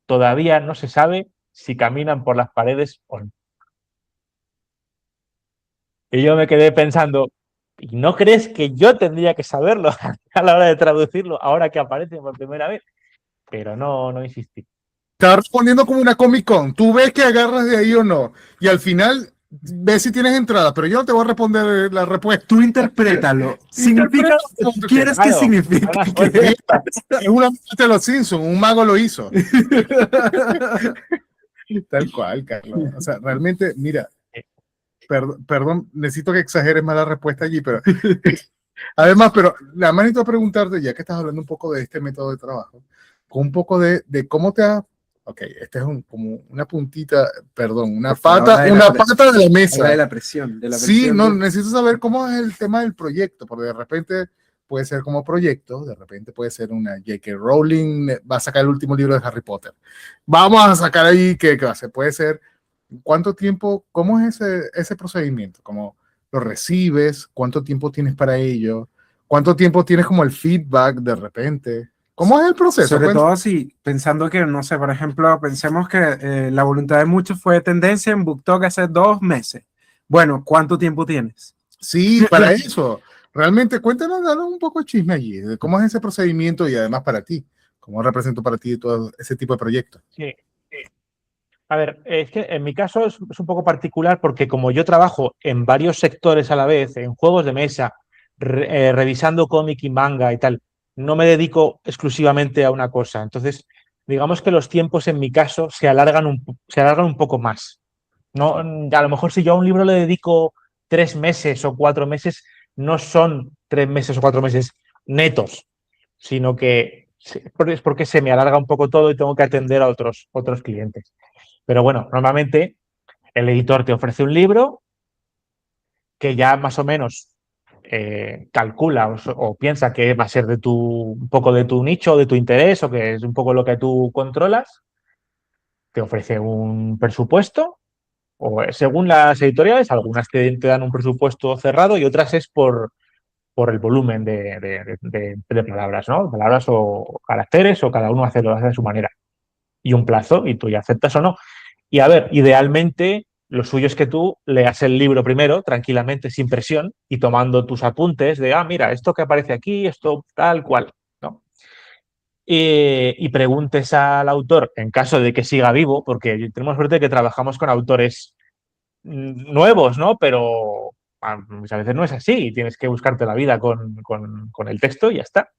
todavía no se sabe si caminan por las paredes o no. Y yo me quedé pensando, ¿y no crees que yo tendría que saberlo a la hora de traducirlo ahora que aparece por primera vez? Pero no insistí. Está respondiendo como una Comic Con. Tú ves que agarras de ahí o no. Y al final ves si tienes entrada, pero yo no te voy a responder la respuesta. Tú interprétalo. ¿Significa lo que quieres que signifique? Es una de los Simpsons, un mago lo hizo. Tal cual, Carlos. O sea, realmente, mira, perdón, necesito que exageres más la respuesta allí, pero además, pero la más necesito preguntarte, ya que estás hablando un poco de este método de trabajo, con un poco de cómo te ha. Ok, este es como una puntita, perdón, una pata de la mesa. De la presión. Sí, no, necesito saber cómo es el tema del proyecto, porque de repente puede ser como proyecto, de repente puede ser una J.K. Rowling, va a sacar el último libro de Harry Potter. Vamos a sacar ahí qué clase, puede ser, ¿cuánto tiempo, cómo es ese procedimiento? ¿Cómo lo recibes? ¿Cuánto tiempo tienes para ello? ¿Cuánto tiempo tienes como el feedback de repente? ¿Cómo es el proceso? Sobre todo así, pensando que, no sé, por ejemplo, pensemos que la voluntad de muchos fue tendencia en BookTok hace 2 meses. Bueno, ¿cuánto tiempo tienes? Sí, para eso. Realmente, cuéntanos, danos un poco de chisme allí, de cómo es ese procedimiento y además para ti, cómo represento para ti todo ese tipo de proyectos. Sí. A ver, es que en mi caso es un poco particular porque como yo trabajo en varios sectores a la vez, en juegos de mesa, revisando cómic y manga y tal, no me dedico exclusivamente a una cosa. Entonces, digamos que los tiempos en mi caso se alargan un poco más. No, a lo mejor si yo a un libro le dedico 3 meses o 4 meses, no son 3 meses o 4 meses netos, sino que es porque se me alarga un poco todo y tengo que atender a otros clientes. Pero bueno, normalmente el editor te ofrece un libro que ya más o menos calcula o piensa que va a ser un poco de tu nicho, de tu interés, o que es un poco lo que tú controlas, te ofrece un presupuesto, o según las editoriales, algunas te dan un presupuesto cerrado y otras es por el volumen de palabras, ¿no? Palabras o caracteres, o cada uno lo hace de su manera. Y un plazo, y tú ya aceptas o no. Y a ver, idealmente, lo suyo es que tú leas el libro primero, tranquilamente, sin presión, y tomando tus apuntes de, mira, esto que aparece aquí, esto tal cual, ¿no? Y preguntes al autor, en caso de que siga vivo, porque tenemos suerte de que trabajamos con autores nuevos, ¿no? Pero muchas veces no es así, tienes que buscarte la vida con el texto y ya está.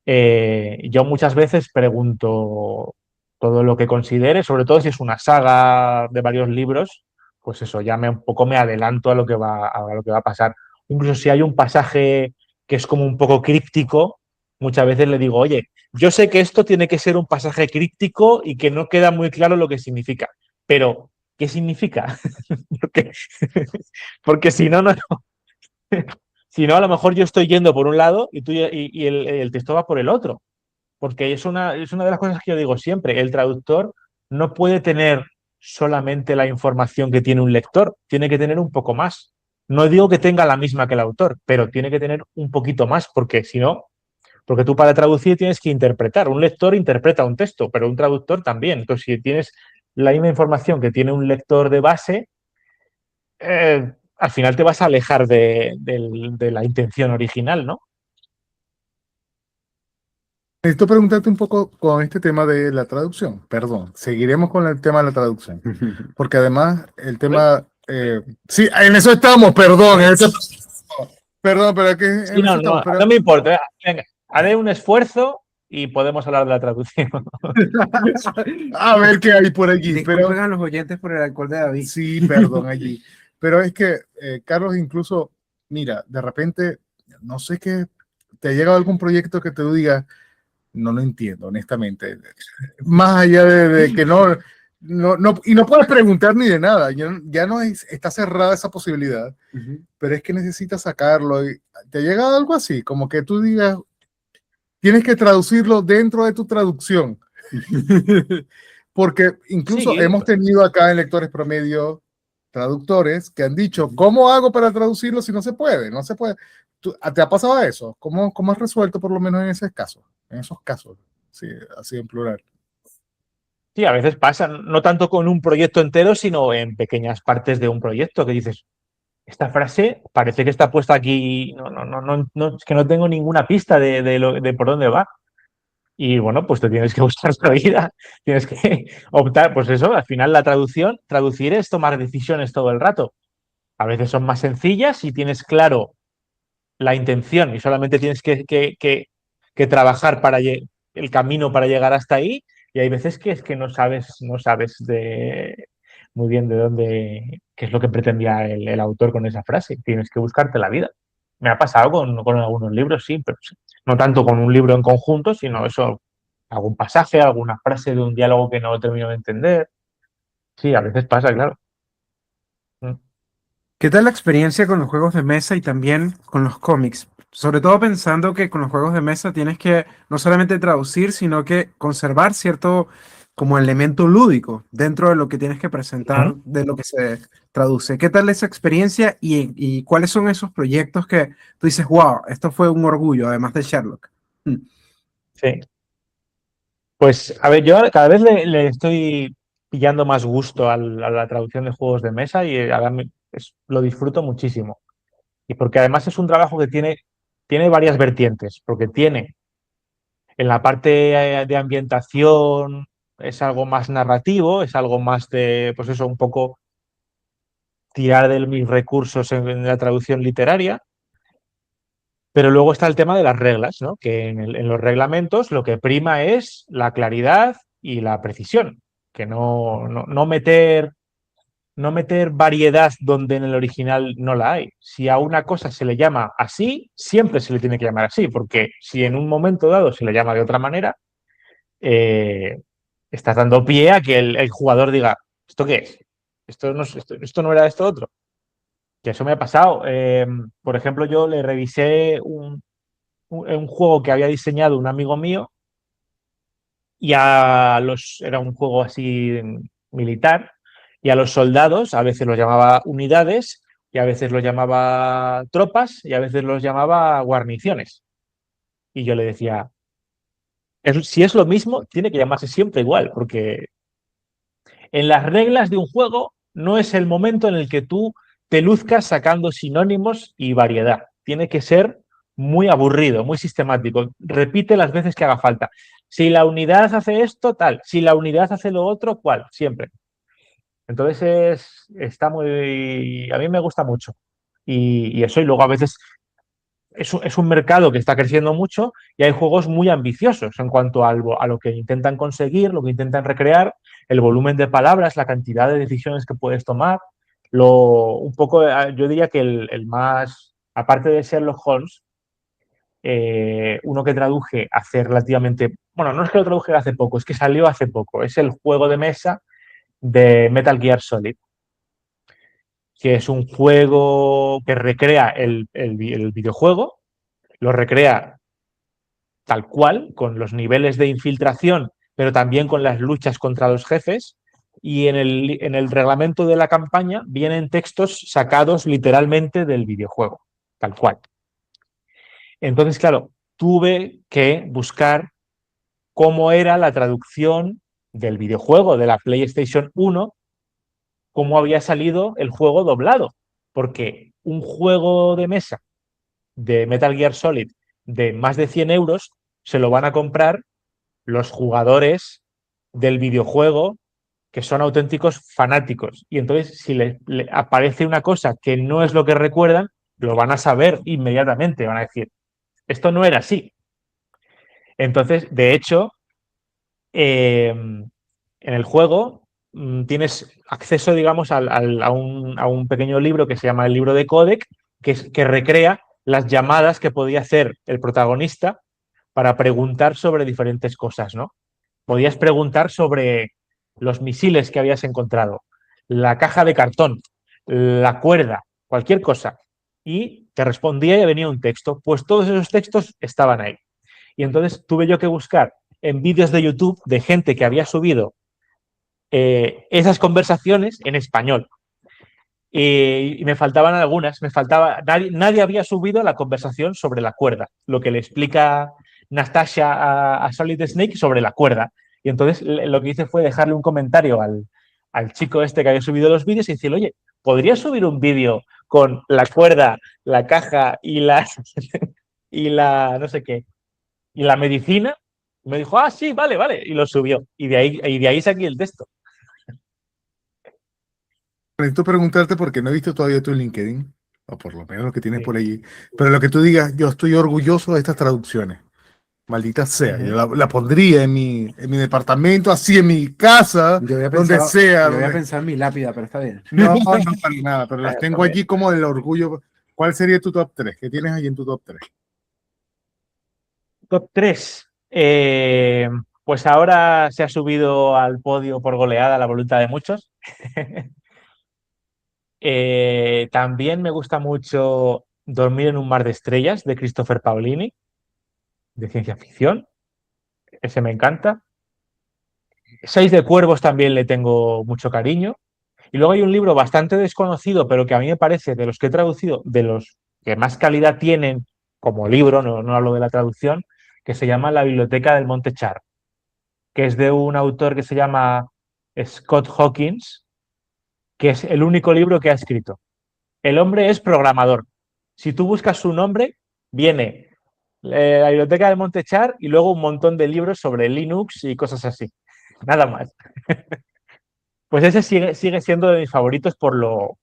Yo muchas veces pregunto todo lo que considere, sobre todo si es una saga de varios libros, pues eso, ya un poco me adelanto a lo que va a pasar. Incluso si hay un pasaje que es como un poco críptico, muchas veces le digo, oye, yo sé que esto tiene que ser un pasaje críptico y que no queda muy claro lo que significa, pero ¿qué significa? porque, porque si no, no. Si no, a lo mejor yo estoy yendo por un lado y el texto va por el otro. Porque es una de las cosas que yo digo siempre. El traductor no puede tener solamente la información que tiene un lector, tiene que tener un poco más. No digo que tenga la misma que el autor, pero tiene que tener un poquito más, porque si no, porque tú para traducir tienes que interpretar. Un lector interpreta un texto, pero un traductor también. Entonces, si tienes la misma información que tiene un lector de base, al final te vas a alejar de la intención original, ¿no? Necesito preguntarte un poco con este tema de la traducción. Perdón, seguiremos con el tema de la traducción. Porque además el tema... sí, en eso estamos, perdón. Perdón, pero es que en Sí, eso no, estamos. no me importa. Venga, haré un esfuerzo y podemos hablar de la traducción. A ver qué hay por allí. Disculpen a los oyentes por el alcohol de David. Sí, perdón allí. Pero es que, Carlos, incluso, mira, de repente, no sé qué, te ha llegado algún proyecto que te diga, no lo entiendo, honestamente. Más allá de que y no puedes preguntar ni de nada, ya no está cerrada esa posibilidad, pero es que necesitas sacarlo. ¿Te ha llegado algo así? Como que tú digas, tienes que traducirlo dentro de tu traducción. Porque incluso Sí, hemos tenido acá en Lectores Promedio traductores que han dicho, ¿cómo hago para traducirlo si no se puede? No se puede. ¿Te ha pasado eso? ¿Cómo has resuelto por lo menos en ese caso? En esos casos, sí, así en plural. sí, a veces pasa, no tanto con un proyecto entero, sino en pequeñas partes de un proyecto que dices, esta frase parece que está puesta aquí, es que no tengo ninguna pista de por dónde va. Y bueno, pues te tienes que buscar la vida, tienes que optar, pues eso, al final traducir es tomar decisiones todo el rato. A veces son más sencillas si tienes claro la intención y solamente tienes que trabajar el camino para llegar hasta ahí. Y hay veces que es que no sabes muy bien de dónde, qué es lo que pretendía el autor con esa frase. Tienes que buscarte la vida. Me ha pasado con algunos libros, sí, pero no tanto con un libro en conjunto, sino eso, algún pasaje, alguna frase de un diálogo que no termino de entender. Sí, a veces pasa, claro. Mm. ¿Qué tal la experiencia con los juegos de mesa y también con los cómics? Sobre todo pensando que con los juegos de mesa tienes que no solamente traducir, sino que conservar cierto como elemento lúdico dentro de lo que tienes que presentar, Ujú. de lo que se traduce. ¿Qué tal esa experiencia y cuáles son esos proyectos que tú dices, wow, esto fue un orgullo, además de Sherlock? Mm. Sí. Pues, a ver, yo cada vez le estoy pillando más gusto a la traducción de juegos de mesa y ahora lo disfruto muchísimo. Y porque además es un trabajo que tiene varias vertientes, porque tiene en la parte de ambientación, es algo más narrativo, es algo más de, pues eso, un poco tirar de mis recursos en la traducción literaria. Pero luego está el tema de las reglas, ¿no? Que en los reglamentos lo que prima es la claridad y la precisión, que no meter variedad donde en el original no la hay. Si a una cosa se le llama así, siempre se le tiene que llamar así, porque si en un momento dado se le llama de otra manera, eh, estás dando pie a que el jugador diga, ¿esto qué es? ¿Esto no era esto otro? Que eso me ha pasado. Por ejemplo, yo le revisé un juego que había diseñado un amigo mío y era un juego así militar, y a los soldados a veces los llamaba unidades y a veces los llamaba tropas y a veces los llamaba guarniciones. Y yo le decía, si es lo mismo, tiene que llamarse siempre igual, porque en las reglas de un juego no es el momento en el que tú te luzcas sacando sinónimos y variedad. Tiene que ser muy aburrido, muy sistemático. Repite las veces que haga falta. Si la unidad hace esto, tal. Si la unidad hace lo otro, cual. Siempre. Entonces está muy. A mí me gusta mucho. Y eso, y luego a veces es un mercado que está creciendo mucho y hay juegos muy ambiciosos en cuanto a lo que intentan conseguir, lo que intentan recrear, el volumen de palabras, la cantidad de decisiones que puedes tomar. Un poco, yo diría que el más, aparte de Sherlock Holmes, uno que traduje hace relativamente, bueno, no es que lo traduje hace poco, es que salió hace poco, es el juego de mesa de Metal Gear Solid, que es un juego que recrea el videojuego, lo recrea tal cual, con los niveles de infiltración, pero también con las luchas contra los jefes. Y en el reglamento de la campaña vienen textos sacados literalmente del videojuego, tal cual. Entonces, claro, tuve que buscar cómo era la traducción del videojuego de la PlayStation 1, cómo había salido el juego doblado, porque un juego de mesa de Metal Gear Solid de más de 100 euros se lo van a comprar los jugadores del videojuego que son auténticos fanáticos. Y entonces, si le aparece una cosa que no es lo que recuerdan, lo van a saber inmediatamente. Van a decir, esto no era así. Entonces, de hecho, en el juego tienes acceso, digamos, a un pequeño libro que se llama el libro de códec, que recrea las llamadas que podía hacer el protagonista para preguntar sobre diferentes cosas, ¿no? Podías preguntar sobre los misiles que habías encontrado, la caja de cartón, la cuerda, cualquier cosa. Y te respondía y venía un texto. Pues todos esos textos estaban ahí. Y entonces tuve yo que buscar en vídeos de YouTube de gente que había subido esas conversaciones en español. Y me faltaban algunas, nadie había subido la conversación sobre la cuerda, lo que le explica Nastasia a Solid Snake sobre la cuerda. Y entonces lo que hice fue dejarle un comentario al chico este que había subido los vídeos y decirle, oye, ¿podrías subir un vídeo con la cuerda, la caja y la no sé qué, y la medicina? Y me dijo, ah, sí, vale, vale, y lo subió. Y de ahí saqué el texto. Necesito preguntarte porque no he visto todavía tu LinkedIn, o por lo menos lo que tienes Sí. por allí, pero lo que tú digas, yo estoy orgulloso de estas traducciones. Maldita sea, yo la pondría en mi departamento, así en mi casa, donde sea. Yo había pensado en mi lápida, pero está bien. No, no para nada, pero las tengo allí como del orgullo. ¿Cuál sería tu top 3? ¿Qué tienes allí en tu top 3? Top 3. Pues ahora se ha subido al podio por goleada la voluntad de muchos. También me gusta mucho Dormir en un mar de estrellas de Christopher Paolini, de ciencia ficción. Ese me encanta. Seis de Cuervos también le tengo mucho cariño. Y luego hay un libro bastante desconocido, pero que a mí me parece, de los que he traducido, de los que más calidad tienen como libro, no hablo de la traducción, que se llama La Biblioteca del Monte Char, que es de un autor que se llama Scott Hawkins, que es el único libro que ha escrito. El hombre es programador. Si tú buscas su nombre, viene la Biblioteca del Monte Char y luego un montón de libros sobre Linux y cosas así. Nada más. Pues ese sigue siendo de mis favoritos por lo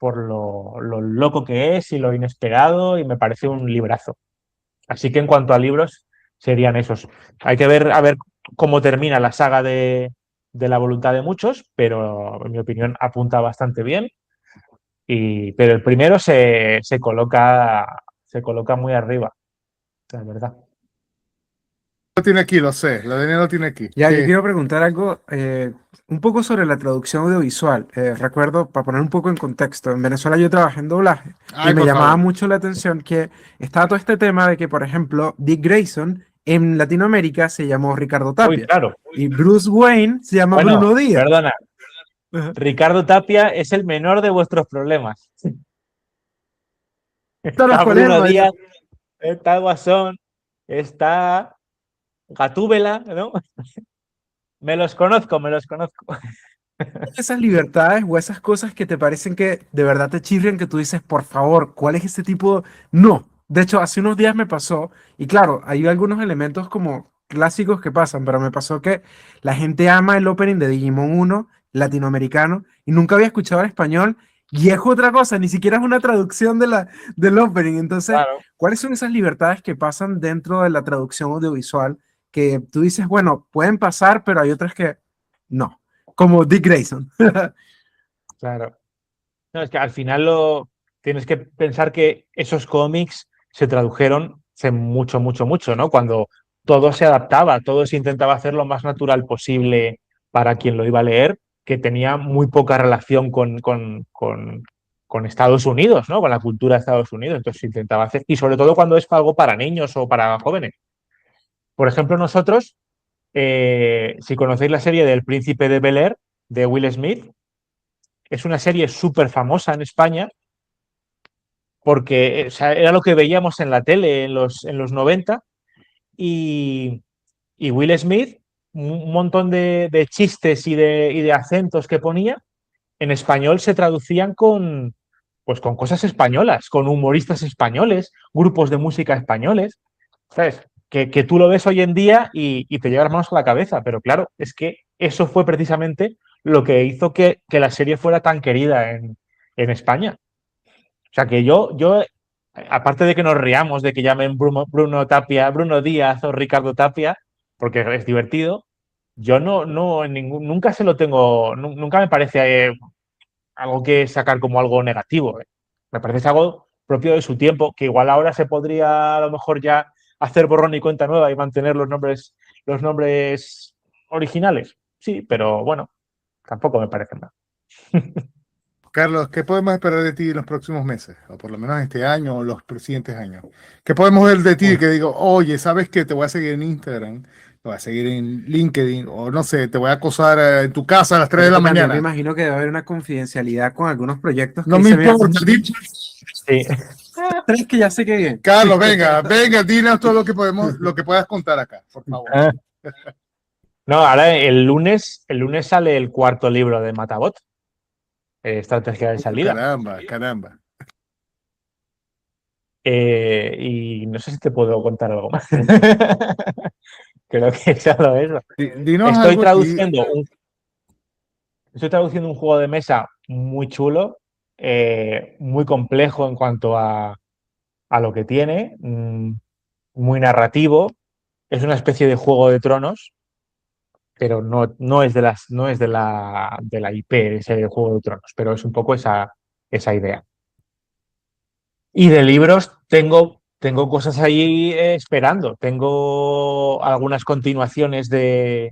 loco que es y lo inesperado, y me parece un librazo. Así que en cuanto a libros, serían esos. Hay que ver a ver cómo termina la saga de La voluntad de muchos, pero en mi opinión apunta bastante bien. Pero el primero se coloca muy arriba, la verdad. Lo tiene aquí, lo sé. La Daniel lo tiene aquí. Ya, yo Sí. quiero preguntar algo un poco sobre la traducción audiovisual. Recuerdo, para poner un poco en contexto, en Venezuela yo trabajé en doblaje y Ay, me por llamaba favor. mucho la atención que estaba todo este tema de que, por ejemplo, Dick Grayson en Latinoamérica se llamó Ricardo Uy, Tapia claro. y Bruce Wayne se llama Bueno, Bruno Díaz. perdona. Ajá. Ricardo Tapia es el menor de vuestros problemas. Todos los Está Bruno problemas. Díaz, está Guasón, está Gatúbela, ¿no? Me los conozco, me los conozco. Esas libertades o esas cosas que te parecen que de verdad te chirrian, que tú dices, por favor, ¿cuál es ese tipo? No. De hecho, hace unos días me pasó, y claro, hay algunos elementos como clásicos que pasan, pero me pasó que la gente ama el opening de Digimon 1 latinoamericano y nunca había escuchado el español y es otra cosa, ni siquiera es una traducción del opening. Entonces, Claro. ¿cuáles son esas libertades que pasan dentro de la traducción audiovisual que tú dices, bueno, pueden pasar, pero hay otras que no? Como Dick Grayson. Claro. No, es que al final tienes que pensar que esos cómics se tradujeron hace mucho, mucho, mucho, ¿no? Cuando todo se adaptaba, todo se intentaba hacer lo más natural posible para quien lo iba a leer, que tenía muy poca relación con Estados Unidos, ¿no? Con la cultura de Estados Unidos. Entonces se intentaba hacer, y sobre todo cuando es algo para niños o para jóvenes. Por ejemplo, nosotros, si conocéis la serie del Príncipe de Bel-Air de Will Smith, es una serie súper famosa en España porque o sea, era lo que veíamos en la tele en los 90 y, y Will Smith, un montón de chistes y de acentos que ponía, en español se traducían pues con cosas españolas, con humoristas españoles, grupos de música españoles, ¿sabes? Que tú lo ves hoy en día y te lleva las manos a la cabeza, pero claro, es que eso fue precisamente lo que hizo que la serie fuera tan querida en España. O sea que yo, aparte de que nos riamos de que llamen Bruno Tapia, Bruno Díaz o Ricardo Tapia, porque es divertido, yo no nunca se lo tengo, nunca me parece algo que sacar como algo negativo. Me parece algo propio de su tiempo, que igual ahora se podría a lo mejor ya hacer borrón y cuenta nueva y mantener los nombres originales. Sí, pero bueno, tampoco me parece mal. Carlos, ¿qué podemos esperar de ti en los próximos meses? O por lo menos este año o los siguientes años. ¿Qué podemos ver de ti Uy, que digo, oye, ¿sabes qué? Te voy a seguir en Instagram, te voy a seguir en LinkedIn, o no sé, te voy a acosar en tu casa a las 3 Pero de es la que también me mañana? imagino que debe haber una confidencialidad con algunos proyectos que No me dice, mira, importa, sí. tres que ya sé que bien. Carlos, venga, venga, dinos todo lo que podemos, lo que puedas contar acá, por favor. No, ahora el lunes sale el cuarto libro de Matabot, Estrategia de salida. Caramba, caramba. Y no sé si te puedo contar algo más. Creo que es solo eso. Dinos Estoy algo aquí. traduciendo un, estoy traduciendo un juego de mesa muy chulo, muy complejo en cuanto a lo que tiene, muy narrativo. Es una especie de Juego de Tronos, pero no es de la IP de ese Juego de Tronos, pero es un poco esa idea. Y de libros tengo cosas ahí esperando. Tengo algunas continuaciones de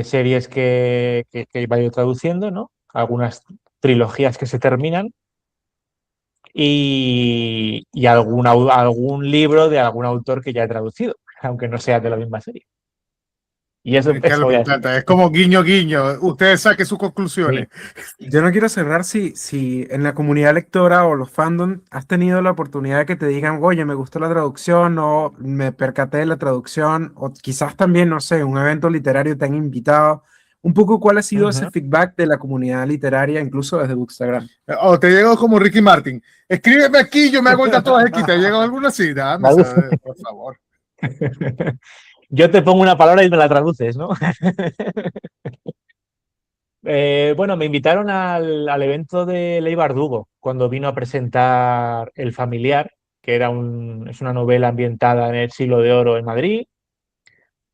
series que vaya traduciendo, ¿no? Algunas trilogías que se terminan y algún libro de algún autor que ya he traducido, aunque no sea de la misma serie. Y eso Carlos, voy me a decir. encanta. Es como guiño, guiño. Ustedes saquen sus conclusiones. Sí. Yo no quiero cerrar si en la comunidad lectora o los fandom has tenido la oportunidad de que te digan, oye, me gustó la traducción o me percaté de la traducción o quizás también, no sé, un evento literario te han invitado. Un poco cuál ha sido ese Ujú. feedback de la comunidad literaria, incluso desde Bookstagram. O te llegó como Ricky Martin. Escríbeme aquí, yo me hago el tatuaje aquí. ¿Te llegó alguna así? Dame, por favor. Yo te pongo una palabra y me la traduces, ¿no? Bueno, me invitaron al evento de Ley Bardugo cuando vino a presentar El Familiar, que es una novela ambientada en el Siglo de Oro en Madrid.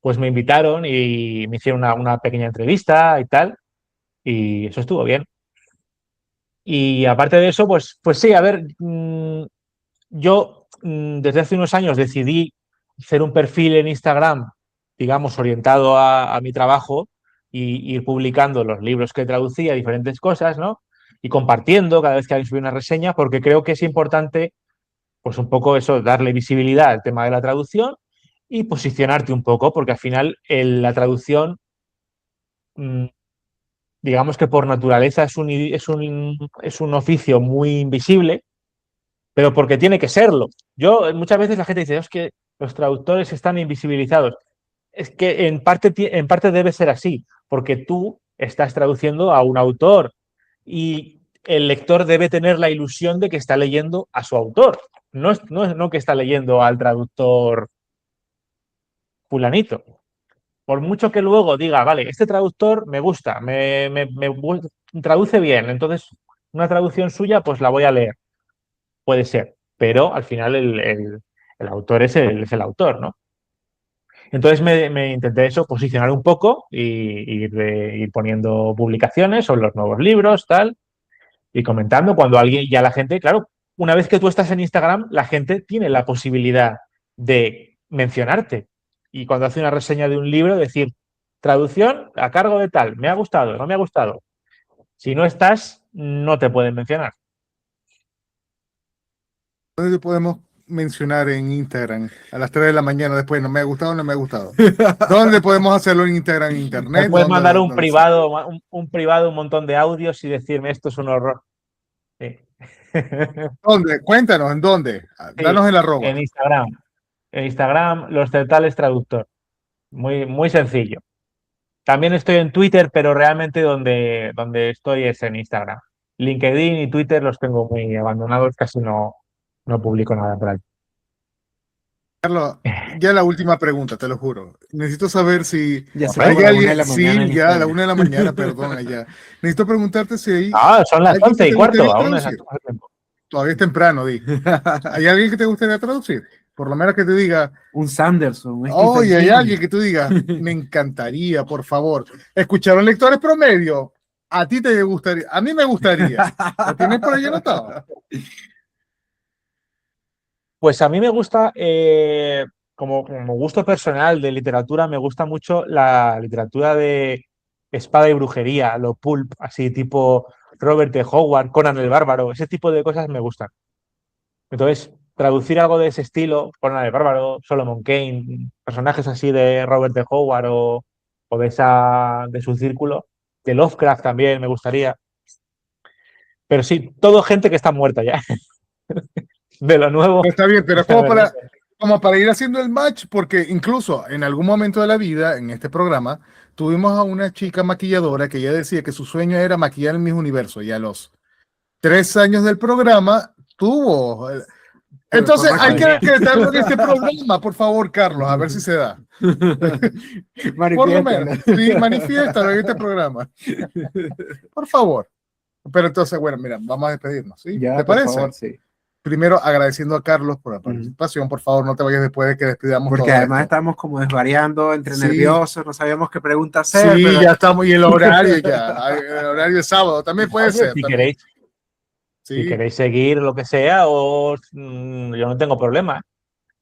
Pues me invitaron y me hicieron una pequeña entrevista y tal, y eso estuvo bien. Y aparte de eso, pues sí, a ver, yo desde hace unos años decidí hacer un perfil en Instagram digamos, orientado a mi trabajo y ir publicando los libros que traducía, diferentes cosas, ¿no? Y compartiendo cada vez que alguien sube una reseña, porque creo que es importante, pues un poco eso, darle visibilidad al tema de la traducción y posicionarte un poco, porque al final la traducción, digamos que por naturaleza es un oficio muy invisible, pero porque tiene que serlo. Muchas veces la gente dice, es que los traductores están invisibilizados. Es que en parte debe ser así, porque tú estás traduciendo a un autor y el lector debe tener la ilusión de que está leyendo a su autor, no que está leyendo al traductor fulanito. Por mucho que luego diga, vale, este traductor me gusta, traduce bien, entonces una traducción suya pues la voy a leer, puede ser, pero al final el autor es el autor, ¿no? Entonces me intenté eso, posicionar un poco y ir poniendo publicaciones sobre los nuevos libros, tal, y comentando cuando alguien, ya la gente, claro, una vez que tú estás en Instagram, la gente tiene la posibilidad de mencionarte. Y cuando hace una reseña de un libro, decir, traducción a cargo de tal, me ha gustado, no me ha gustado. Si no estás, no te pueden mencionar. ¿Dónde podemos mencionar en Instagram a las 3 de la mañana después? No me ha gustado, no me ha gustado. ¿Dónde podemos hacerlo en Instagram, en internet? Me puedes mandar un privado, un montón de audios y decirme esto es un horror. Sí. ¿Dónde? Cuéntanos, ¿en dónde? Danos Sí, el arroba. en Instagram. En Instagram, Los Certales Traductor. Muy, muy sencillo. También estoy en Twitter, pero realmente donde estoy es en Instagram. LinkedIn y Twitter los tengo muy abandonados, casi no publico nada por ahí. Carlos, ya la última pregunta, te lo juro. Necesito saber si Ya se hay acabó la 1 de alguien. la Sí, mañana en ya a la España. 1 de la mañana, perdón, allá. Necesito preguntarte si hay Son las alguien que 11 y te cuarto, gustaría aún es traducir. tiempo. Todavía es temprano, di. ¿Hay alguien que te gustaría traducir? Por lo menos que te diga, Un Sanderson, un Stephen oye, hay King. alguien que tú digas, me encantaría, por favor. ¿Escucharon lectores promedio? A ti te gustaría, a mí me gustaría. ¿Lo tienes por ahí anotado? Pues a mí me gusta, como gusto personal de literatura, me gusta mucho la literatura de espada y brujería, lo pulp, así tipo Robert E. Howard, Conan el Bárbaro, ese tipo de cosas me gustan. Entonces, traducir algo de ese estilo, Conan el Bárbaro, Solomon Kane, personajes así de Robert E. Howard o de su círculo, de Lovecraft también me gustaría. Pero sí, todo gente que está muerta ya. De lo nuevo. Está bien, pero es como para ir haciendo el match, porque incluso en algún momento de la vida, en este programa, tuvimos a una chica maquilladora que ella decía que su sueño era maquillar el mismo universo, y a los 3 años del programa tuvo. Entonces hay que decretarlo en este programa, por favor, Carlos, a ver si se da. Por lo menos, sí, manifiéstalo en este programa. Por favor. Pero entonces, bueno, mira, vamos a despedirnos, ¿sí? Ya, ¿Te por parece? favor, sí. Primero, agradeciendo a Carlos por la participación. Por favor, no te vayas después de que despidamos. Porque todo además esto. Estamos como desvariando, entre Sí. nerviosos, no sabíamos qué pregunta hacer. Sí, pero... ya estamos, y el horario ya, el horario de sábado también puede ser. Si también. queréis, Sí. si queréis seguir lo que sea, yo no tengo problema.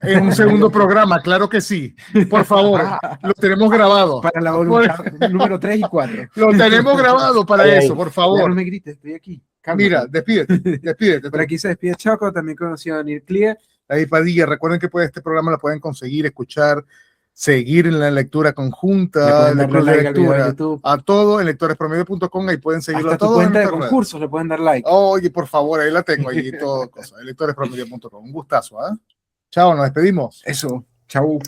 En un segundo programa, claro que sí. Por favor, lo tenemos grabado. Para la voluntad número 3 y 4. Lo tenemos grabado para eso, por favor. Ya no me grites, estoy aquí. Cálmate. Mira, despídete. Por aquí se despide Choco, también conocido a Nir Clear. Ahí Padilla, recuerden que este programa lo pueden conseguir, escuchar, seguir en la lectura conjunta, darle like al video de YouTube. a todo en lectorespromedio.com, ahí pueden seguirlo Hasta a todo. Tu cuenta de concursos le pueden dar like. Oye, por favor, ahí la tengo, ahí todo cosa, lectorespromedio.com. Un gustazo, ¿ah? Chao, nos despedimos. Eso, chau.